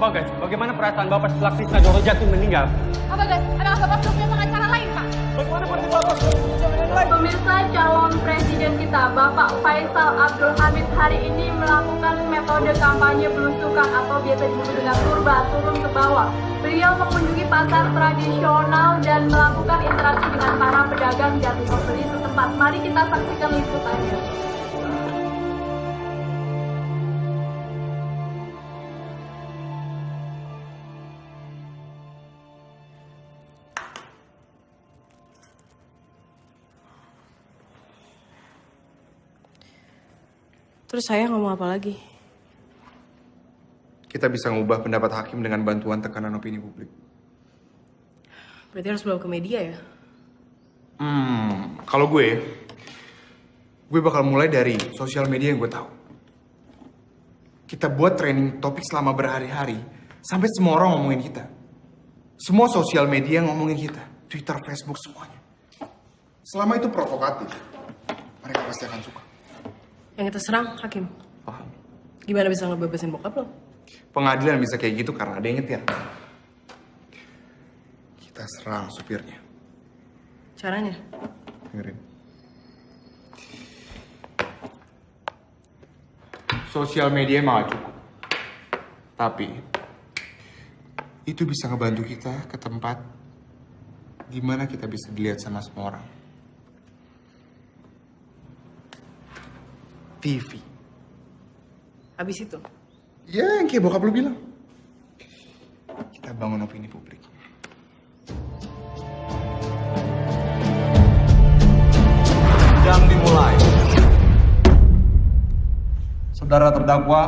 Bagas, bagaimana perasaan Bapak setelah Krisna Dorojatun meninggal? Pak Bagas, apakah Bapak sudah punya pengacara lain, Pak? Bagaimana Pak Bagas? Pemirsa, calon presiden kita, Bapak Faisal Abdul Hamid hari ini melakukan metode kampanye belusukan atau biasa disebut dengan turba, turun ke bawah. Beliau mengunjungi pasar tradisional dan melakukan interaksi dengan para pedagang dan pembeli setempat. Mari kita saksikan liputannya. Terus saya ngomong apa lagi? Kita bisa ngubah pendapat hakim dengan bantuan tekanan opini publik. Berarti harus bawa ke media ya? Kalau gue bakal mulai dari sosial media yang gue tahu. Kita buat training topik selama berhari-hari, sampai semua orang ngomongin kita. Semua sosial media ngomongin kita. Twitter, Facebook, semuanya. Selama itu provokatif, mereka pasti akan suka. Yang kita serang, hakim. Paham. Gimana bisa ngebebasin bokap lo? Pengadilan bisa kayak gitu karena ada yang nyetir. Kita serang supirnya. Caranya? Dengerin. Sosial media emang gak cukup. Tapi itu bisa ngebantu kita ke tempat dimana kita bisa dilihat sama semua orang. TV. Habis itu? Ya, yang kayak bokap lu bilang. Kita bangun opini publik. Sidang dimulai. Saudara terdakwa,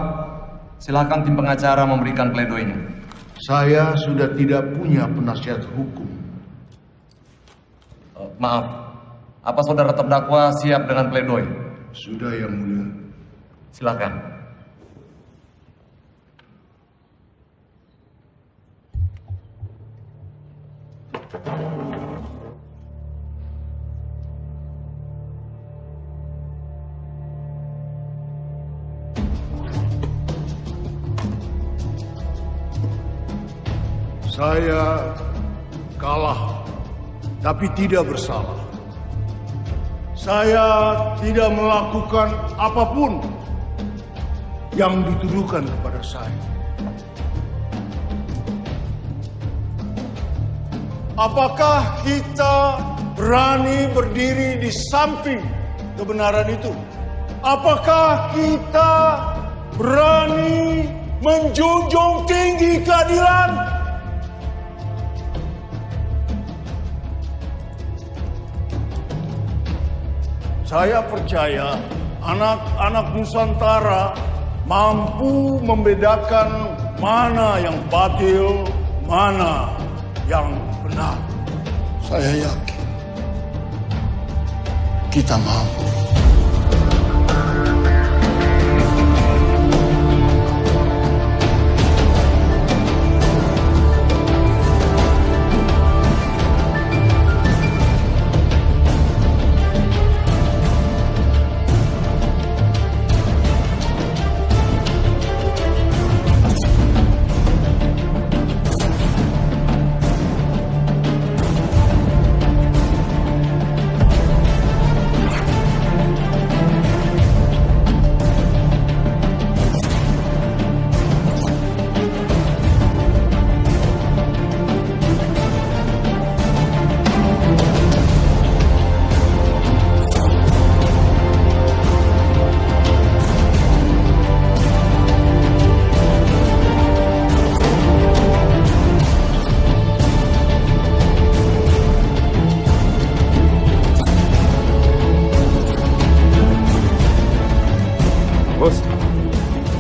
silakan tim pengacara memberikan pledoinya. Saya sudah tidak punya penasihat hukum. Maaf, apa saudara terdakwa siap dengan pledoi? Sudah, Yang Mulia. Silakan. Saya kalah, tapi tidak bersalah. Saya tidak melakukan apapun yang dituduhkan kepada saya. Apakah kita berani berdiri di samping kebenaran itu? Apakah kita berani menjunjung tinggi keadilan? Saya percaya anak-anak Nusantara mampu membedakan mana yang batil, mana yang benar. Saya yakin kita mampu.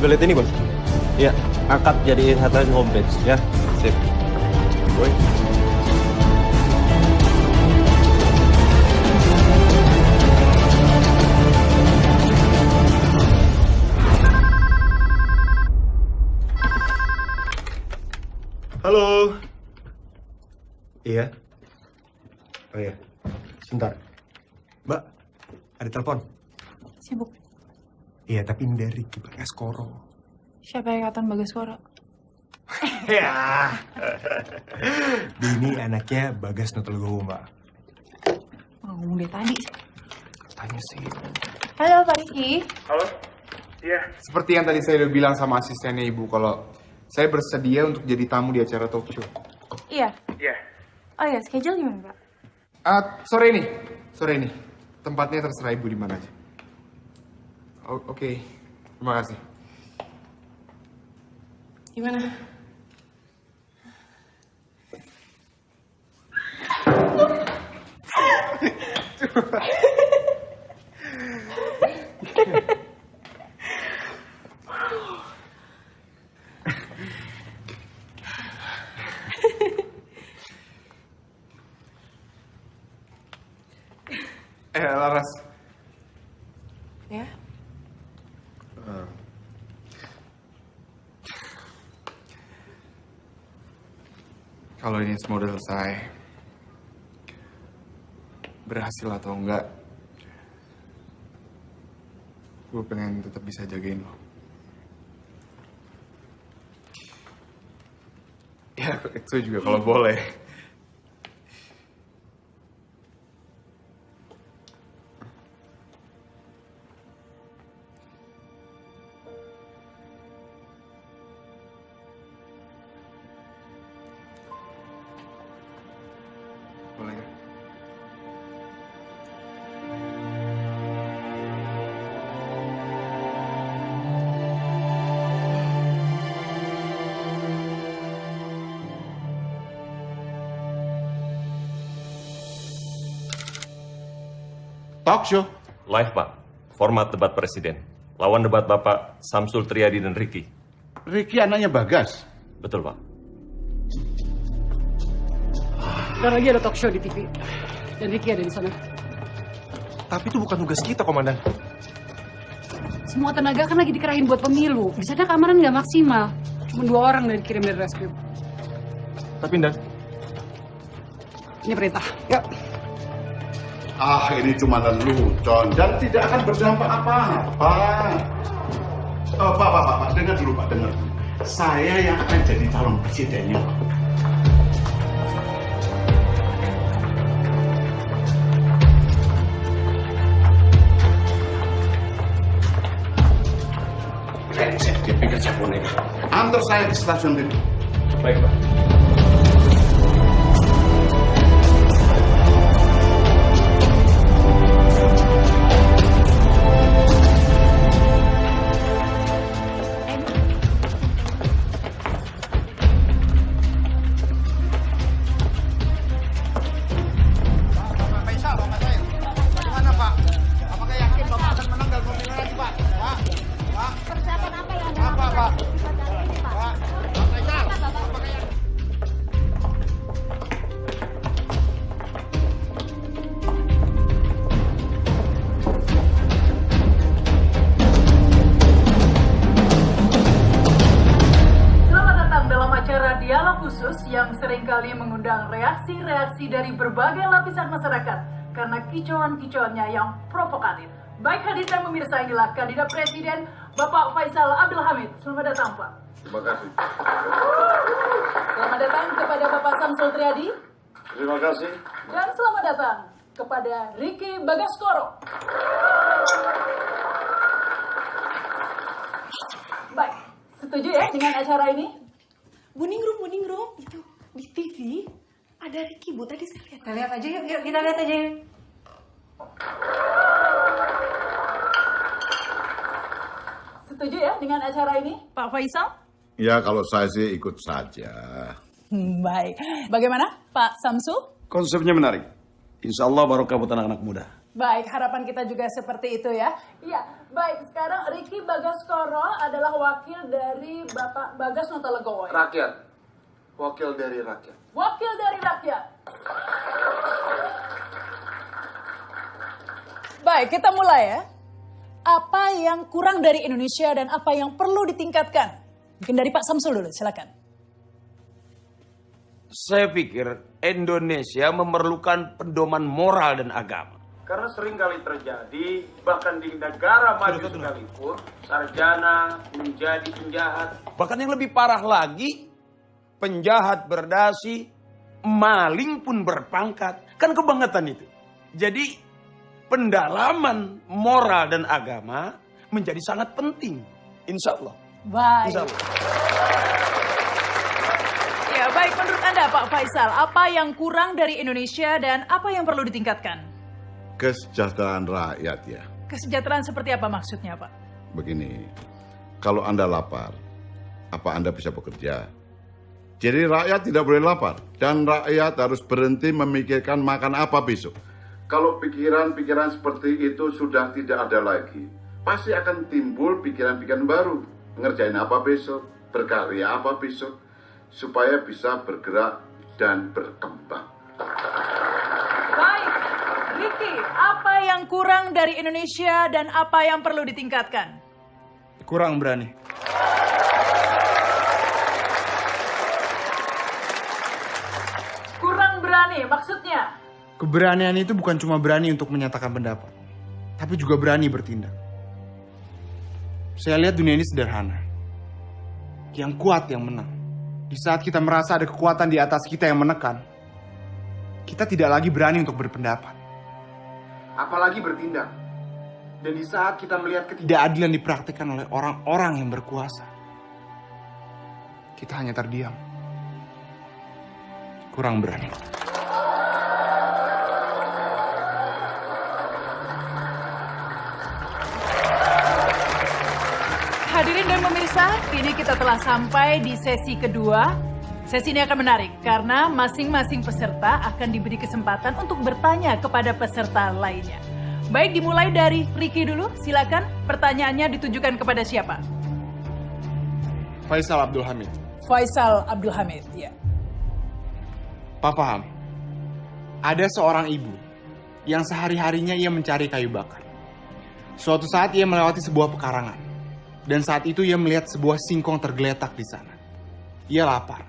Lihat ini bos, ya angkat jadi headline homepage ya, sip. Boy. Halo. Iya. Oh iya. Sebentar. Mbak, ada telepon. Sibuk. Iya, tapi ini dari Kiper Eskoro. Siapa yang kata Bagaskoro? Ya. Ini anaknya Bagas Notologowo, Mbak. Ngomong dari tadi. Tanya sih. Halo Pak Riki. Halo? Iya. Seperti yang tadi saya udah bilang sama asistennya Ibu, kalau saya bersedia untuk jadi tamu di acara talk show. Iya. Iya. Oh ya, schedule gimana Pak? Sore ini. Tempatnya terserah Ibu di mana aja. Oke. Terima kasih. Gimana? Laras. Ya? Kalau ini semua udah selesai, berhasil atau enggak, gue pengen tetap bisa jagain lo. Ya, itu juga kalau boleh. Boleh kan? Talk show. Live, Pak. Format debat presiden. Lawan debat Bapak Samsul Triadi dan Ricky. Ricky anaknya Bagas. Betul, Pak. Bentar lagi ada talk show di TV. Dan Ricky ada di sana. Tapi itu bukan tugas kita, Komandan. Semua tenaga kan lagi dikerahin buat pemilu. Di sana keamanan nggak maksimal. Cuma 2 orang dari dikirim dari rescue. Tapi, Dan. Ini perintah. Yuk. Ini cuma lelucon dan tidak akan berdampak apa-apa. Pak, dengar dulu, Pak, dengar dulu. Saya yang akan jadi calon presidennya. Rencet, dia pikir saya boneka. Antar saya ke stasiun itu. Baik, Pak. yang seringkali mengundang reaksi-reaksi dari berbagai lapisan masyarakat karena kicauan-kicauannya yang provokatif. Baik hadir dan pemirsa, inilah kandidat presiden Bapak Faisal Abdul Hamid. Selamat datang, Pak. Terima kasih. Selamat datang kepada Bapak Samsul Triadi. Terima kasih. Dan selamat datang kepada Ricky Bagaskoro. Baik, setuju ya dengan acara ini? Buningrum, itu di TV ada Ricky, Bu. Tadi saya lihat. Kita lihat aja yuk, kita lihat aja yuk. Setuju ya dengan acara ini, Pak Faisal? Ya, kalau saya sih ikut saja. Baik. Bagaimana, Pak Samsul? Konsepnya menarik. Insya Allah barokah buat anak-anak muda. Baik, harapan kita juga seperti itu ya. Iya, baik. Sekarang Ricky Bagaskoro adalah wakil dari Bapak Bagas Notologowo. Ya? Rakyat. Wakil dari rakyat. Wakil dari rakyat. Baik, kita mulai ya. Apa yang kurang dari Indonesia dan apa yang perlu ditingkatkan? Mungkin dari Pak Samsul dulu, silakan. Saya pikir Indonesia memerlukan pedoman moral dan agama. Karena sering kali terjadi, bahkan di negara maju sekalipun, sarjana menjadi penjahat. Bahkan yang lebih parah lagi, penjahat berdasi, maling pun berpangkat. Kan kebangetan itu. Jadi pendalaman moral dan agama menjadi sangat penting. Insya Allah. Baik. Insya Allah. Ya, baik, menurut Anda Pak Faisal, apa yang kurang dari Indonesia dan apa yang perlu ditingkatkan? Kesejahteraan rakyat ya. Kesejahteraan seperti apa maksudnya, Pak? Begini, kalau Anda lapar, apa Anda bisa bekerja? Jadi rakyat tidak boleh lapar dan rakyat harus berhenti memikirkan makan apa besok. Kalau pikiran-pikiran seperti itu sudah tidak ada lagi, pasti akan timbul pikiran-pikiran baru. Ngerjain apa besok, berkarya apa besok, supaya bisa bergerak dan berkembang. Baik, Ricky, apa yang kurang dari Indonesia dan apa yang perlu ditingkatkan? Kurang berani. Kurang berani, maksudnya? Keberanian itu bukan cuma berani untuk menyatakan pendapat, tapi juga berani bertindak. Saya lihat dunia ini sederhana. Yang kuat yang menang. Di saat kita merasa ada kekuatan di atas kita yang menekan, kita tidak lagi berani untuk berpendapat. Apalagi bertindak. Dan di saat kita melihat ketidakadilan dipraktikkan oleh orang-orang yang berkuasa, kita hanya terdiam. Kurang berani. Hadirin dan pemirsa, kini kita telah sampai di sesi kedua. Sesi ini akan menarik karena masing-masing peserta akan diberi kesempatan untuk bertanya kepada peserta lainnya. Baik, dimulai dari Ricky dulu. Silakan, pertanyaannya ditujukan kepada siapa? Faisal Abdul Hamid. Faisal Abdul Hamid, ya. Pak paham, ada seorang ibu yang sehari-harinya ia mencari kayu bakar. Suatu saat ia melewati sebuah pekarangan. Dan saat itu ia melihat sebuah singkong tergeletak di sana. Ia lapar,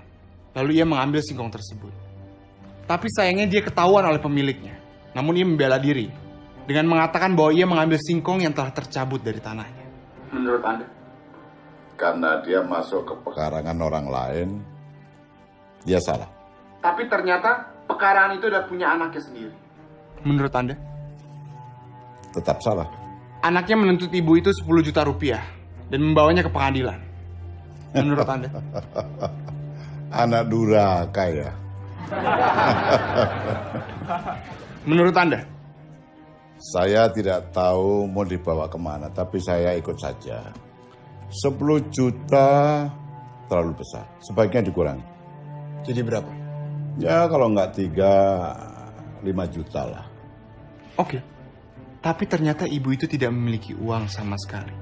lalu ia mengambil singkong tersebut. Tapi sayangnya dia ketahuan oleh pemiliknya. Namun ia membela diri dengan mengatakan bahwa ia mengambil singkong yang telah tercabut dari tanahnya. Menurut Anda? Karena dia masuk ke pekarangan orang lain, dia salah. Tapi ternyata pekarangan itu udah punya anaknya sendiri. Menurut Anda? Tetap salah. Anaknya menuntut ibu itu 10 juta rupiah dan membawanya ke pengadilan. Menurut Anda? Anak durhaka ya. Menurut Anda? Saya tidak tahu mau dibawa kemana, tapi saya ikut saja. 10 juta terlalu besar, sebaiknya dikurangi. Jadi berapa? Ya kalau nggak 5 juta lah. Oke. Tapi ternyata ibu itu tidak memiliki uang sama sekali.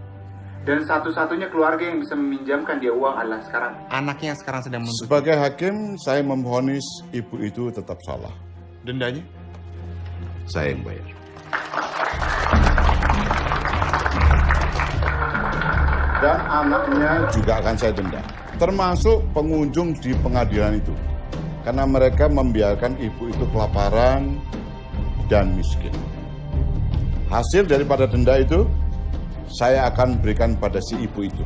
Dan satu-satunya keluarga yang bisa meminjamkan dia uang adalah sekarang anaknya yang sekarang sedang menuntut. Sebagai hakim, saya memvonis ibu itu tetap salah. Dendanya? Saya yang bayar. Dan anaknya juga akan saya denda. Termasuk pengunjung di pengadilan itu. Karena mereka membiarkan ibu itu kelaparan dan miskin. Hasil daripada denda itu, saya akan berikan pada si ibu itu.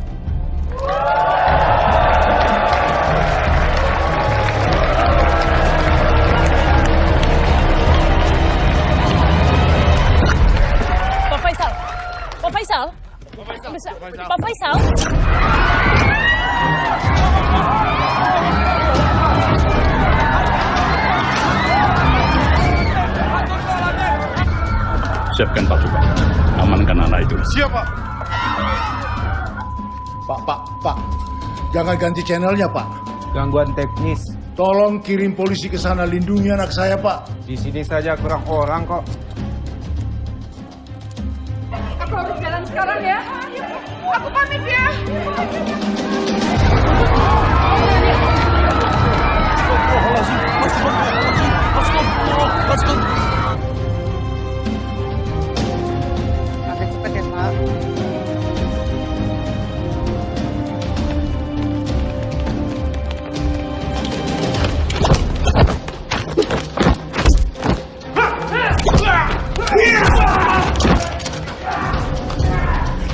Pak Faisal. Pak Faisal. Pak Faisal. Siapkan pasukan, amankan anak itu. Siap, Pak. Pak. Jangan ganti channelnya, Pak. Gangguan teknis. Tolong kirim polisi ke sana, lindungi anak saya, Pak. Di sini saja kurang orang kok. Aku harus jalan sekarang ya. Aku pamit ya. Agak cepet ya, Pak.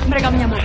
Mereka menyambut.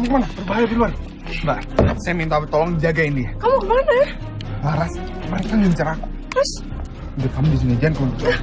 Kemana? Berbahaya di luar. Mbak, saya minta tolong jagain dia. Kamu kemana? Laras, mereka ngincar aku. Terus? Udah kamu di sini jangan keluar.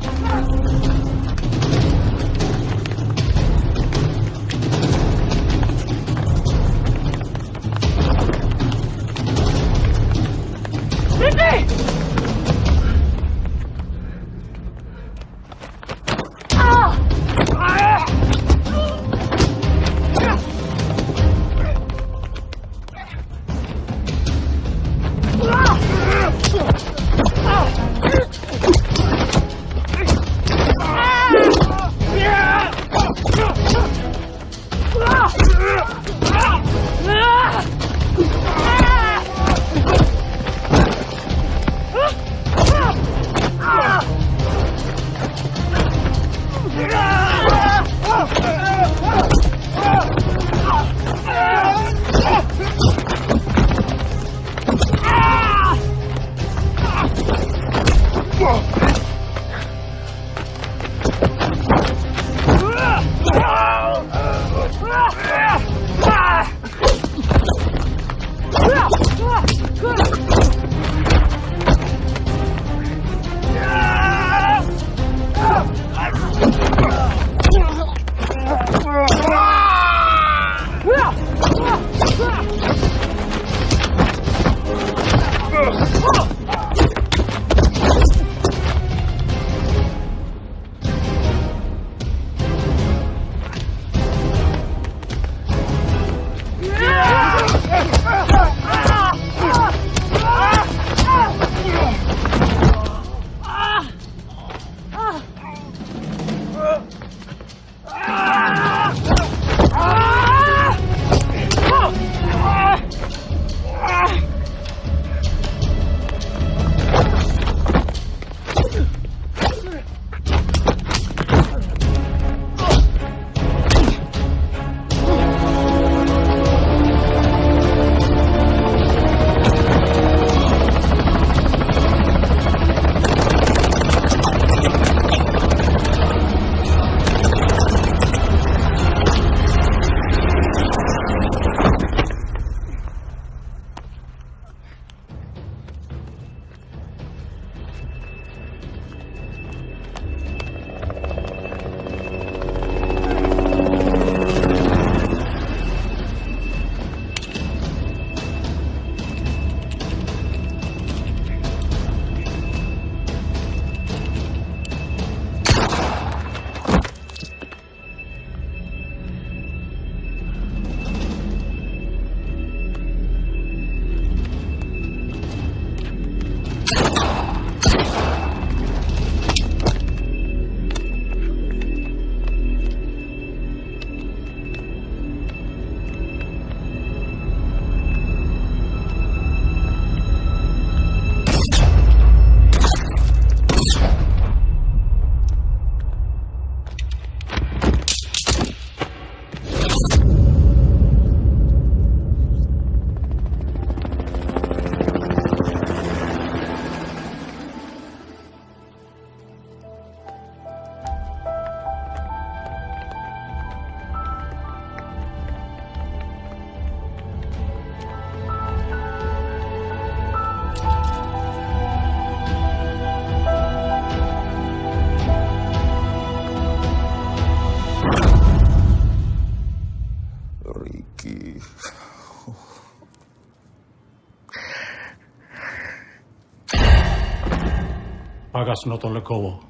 Bagas Notolegowo,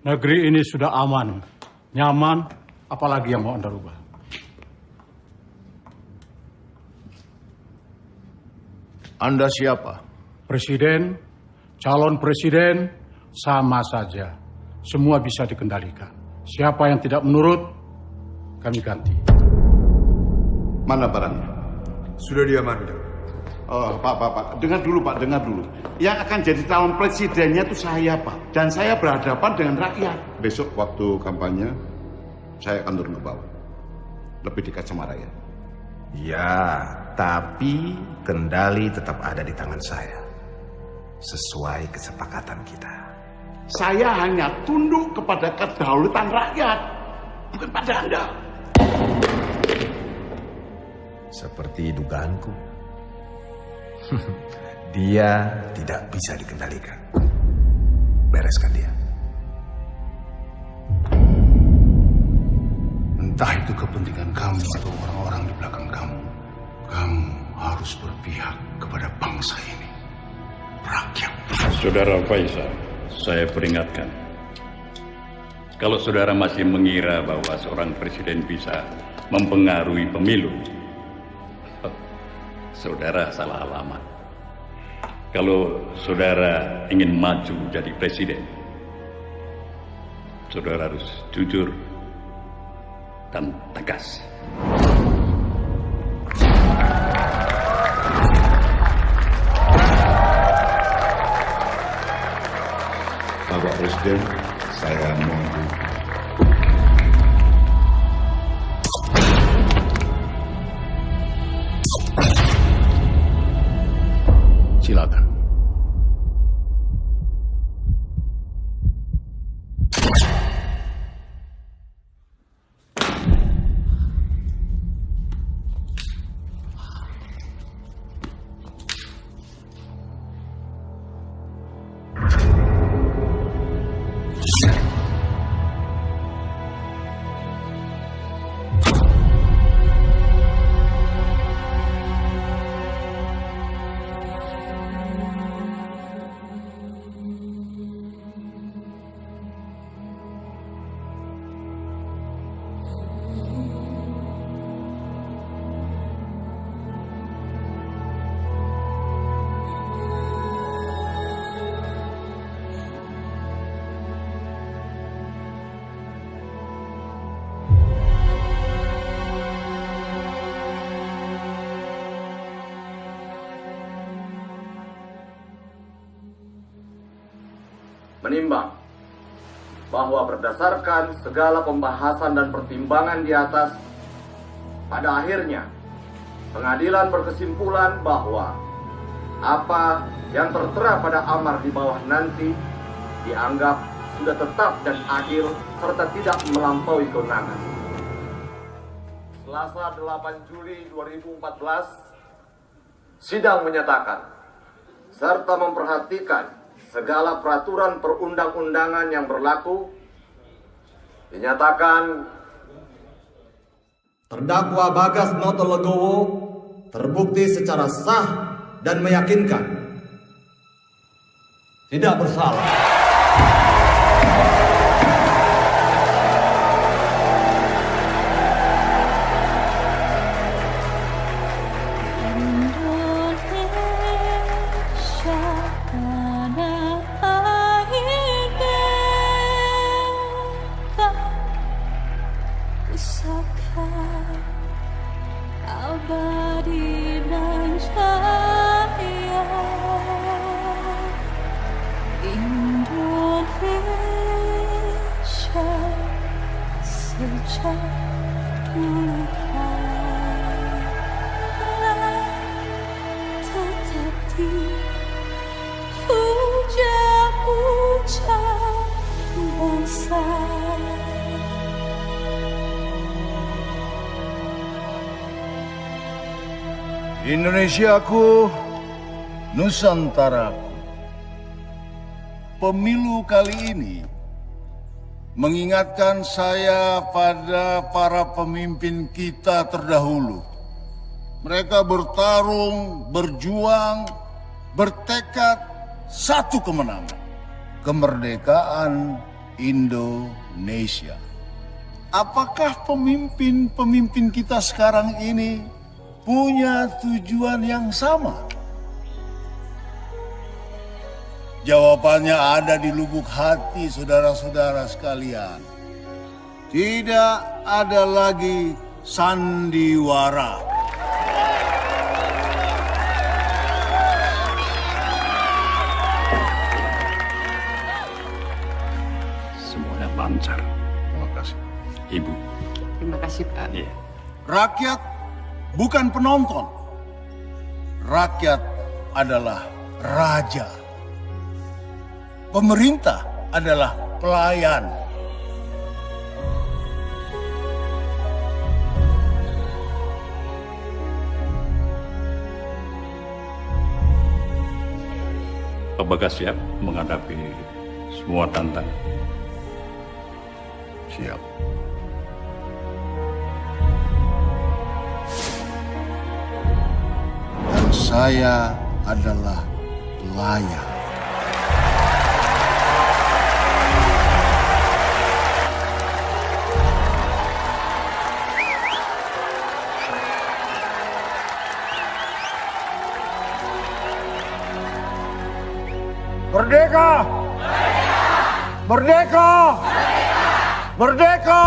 negeri ini sudah aman, nyaman, apalagi yang mau Anda rubah? Anda siapa? Presiden, calon presiden, sama saja. Semua bisa dikendalikan. Siapa yang tidak menurut, kami ganti. Mana barangnya? Sudah diamankan. Oh, Pak. Dengar dulu, Pak. Yang akan jadi calon presidennya itu saya, Pak. Dan saya berhadapan dengan rakyat. Besok waktu kampanye, saya akan turun ke bawah. Lebih dekat sama rakyat. Ya, tapi kendali tetap ada di tangan saya. Sesuai kesepakatan kita. Saya hanya tunduk kepada kedaulatan rakyat, bukan pada Anda. Seperti dugaanku. Dia tidak bisa dikendalikan. Bereskan dia. Entah itu kepentingan kamu atau orang-orang di belakang kamu. Kamu harus berpihak kepada bangsa ini. Rakyat. Saudara Faisal, saya peringatkan. Kalau saudara masih mengira bahwa seorang presiden bisa mempengaruhi pemilu, saudara salah alamat. Kalau saudara ingin maju jadi presiden, saudara harus jujur dan tegas. Bapak Presiden, saya mohon. Silakan. Menimbang bahwa berdasarkan segala pembahasan dan pertimbangan di atas, pada akhirnya pengadilan berkesimpulan bahwa apa yang tertera pada amar di bawah nanti dianggap sudah tetap dan adil serta tidak melampaui kewenangan. Selasa 8 Juli 2014, sidang menyatakan serta memperhatikan segala peraturan perundang-undangan yang berlaku, dinyatakan terdakwa Bagas Notolegowo terbukti secara sah dan meyakinkan tidak bersalah. Indonesiaku, Nusantaraku. Pemilu kali ini mengingatkan saya pada para pemimpin kita terdahulu. Mereka bertarung, berjuang, bertekad satu kemenangan. kemerdekaan Indonesia. Apakah pemimpin-pemimpin kita sekarang ini punya tujuan yang sama? Jawabannya ada di lubuk hati saudara-saudara sekalian. Tidak ada lagi sandiwara. Semuanya lancar. Terima kasih. Ibu. Terima kasih, Pak. Iya. Rakyat bukan penonton. Rakyat adalah raja. Pemerintah adalah pelayan. Pak Bagas siap menghadapi semua tantangan. Siap. Dan saya adalah pelayan. Merdeka! Merdeka! Merdeka!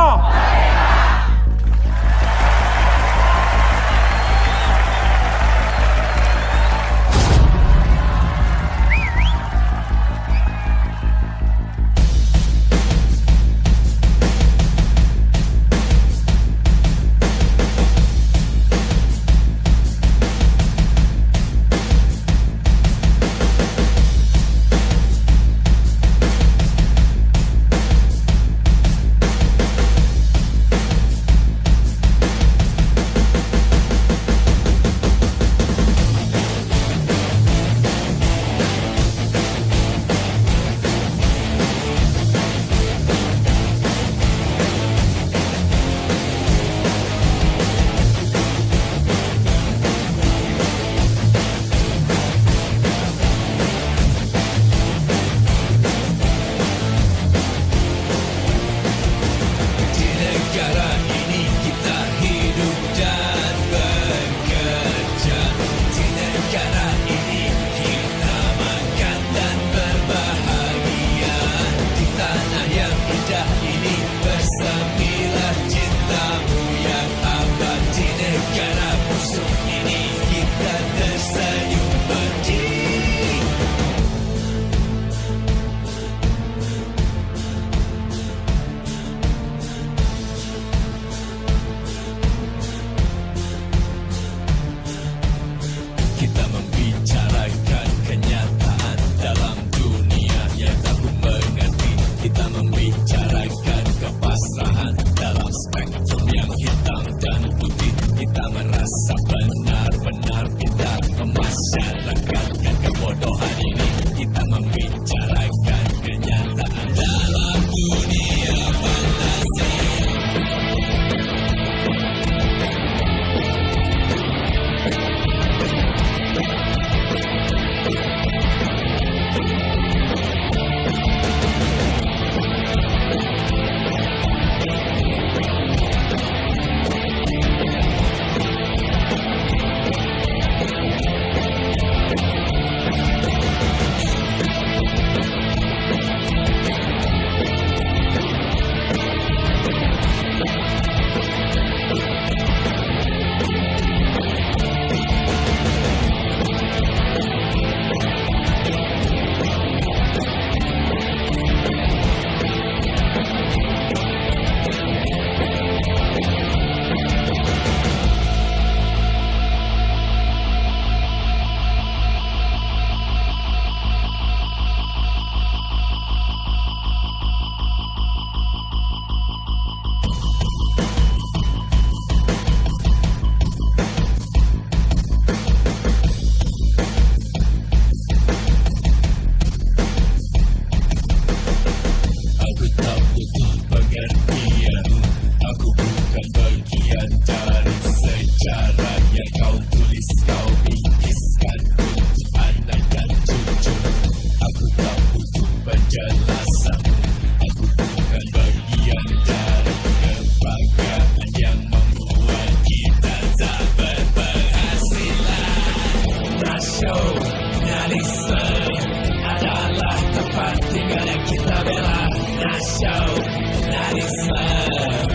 Nasionalisme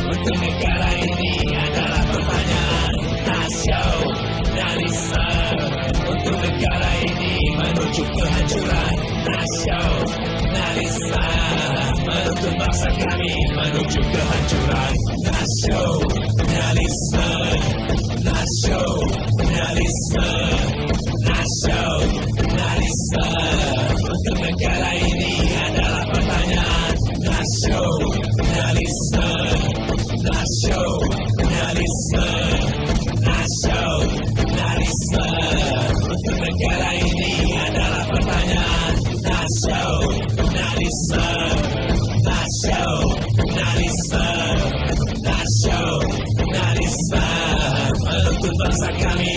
untuk negara ini adalah pertanyaan. Nasionalisme untuk negara ini menuju kehancuran. Nasionalisme menuntun bangsa kami menuju kehancuran. Nasionalisme, nasionalisme, nasionalisme untuk negara ini adalah pertanyaan. Nasionalisme, nasionalisme, nasionalisme untuk negara ini adalah pertanyaan. Nasionalisme, nasionalisme, nasionalisme menuntun bangsa kami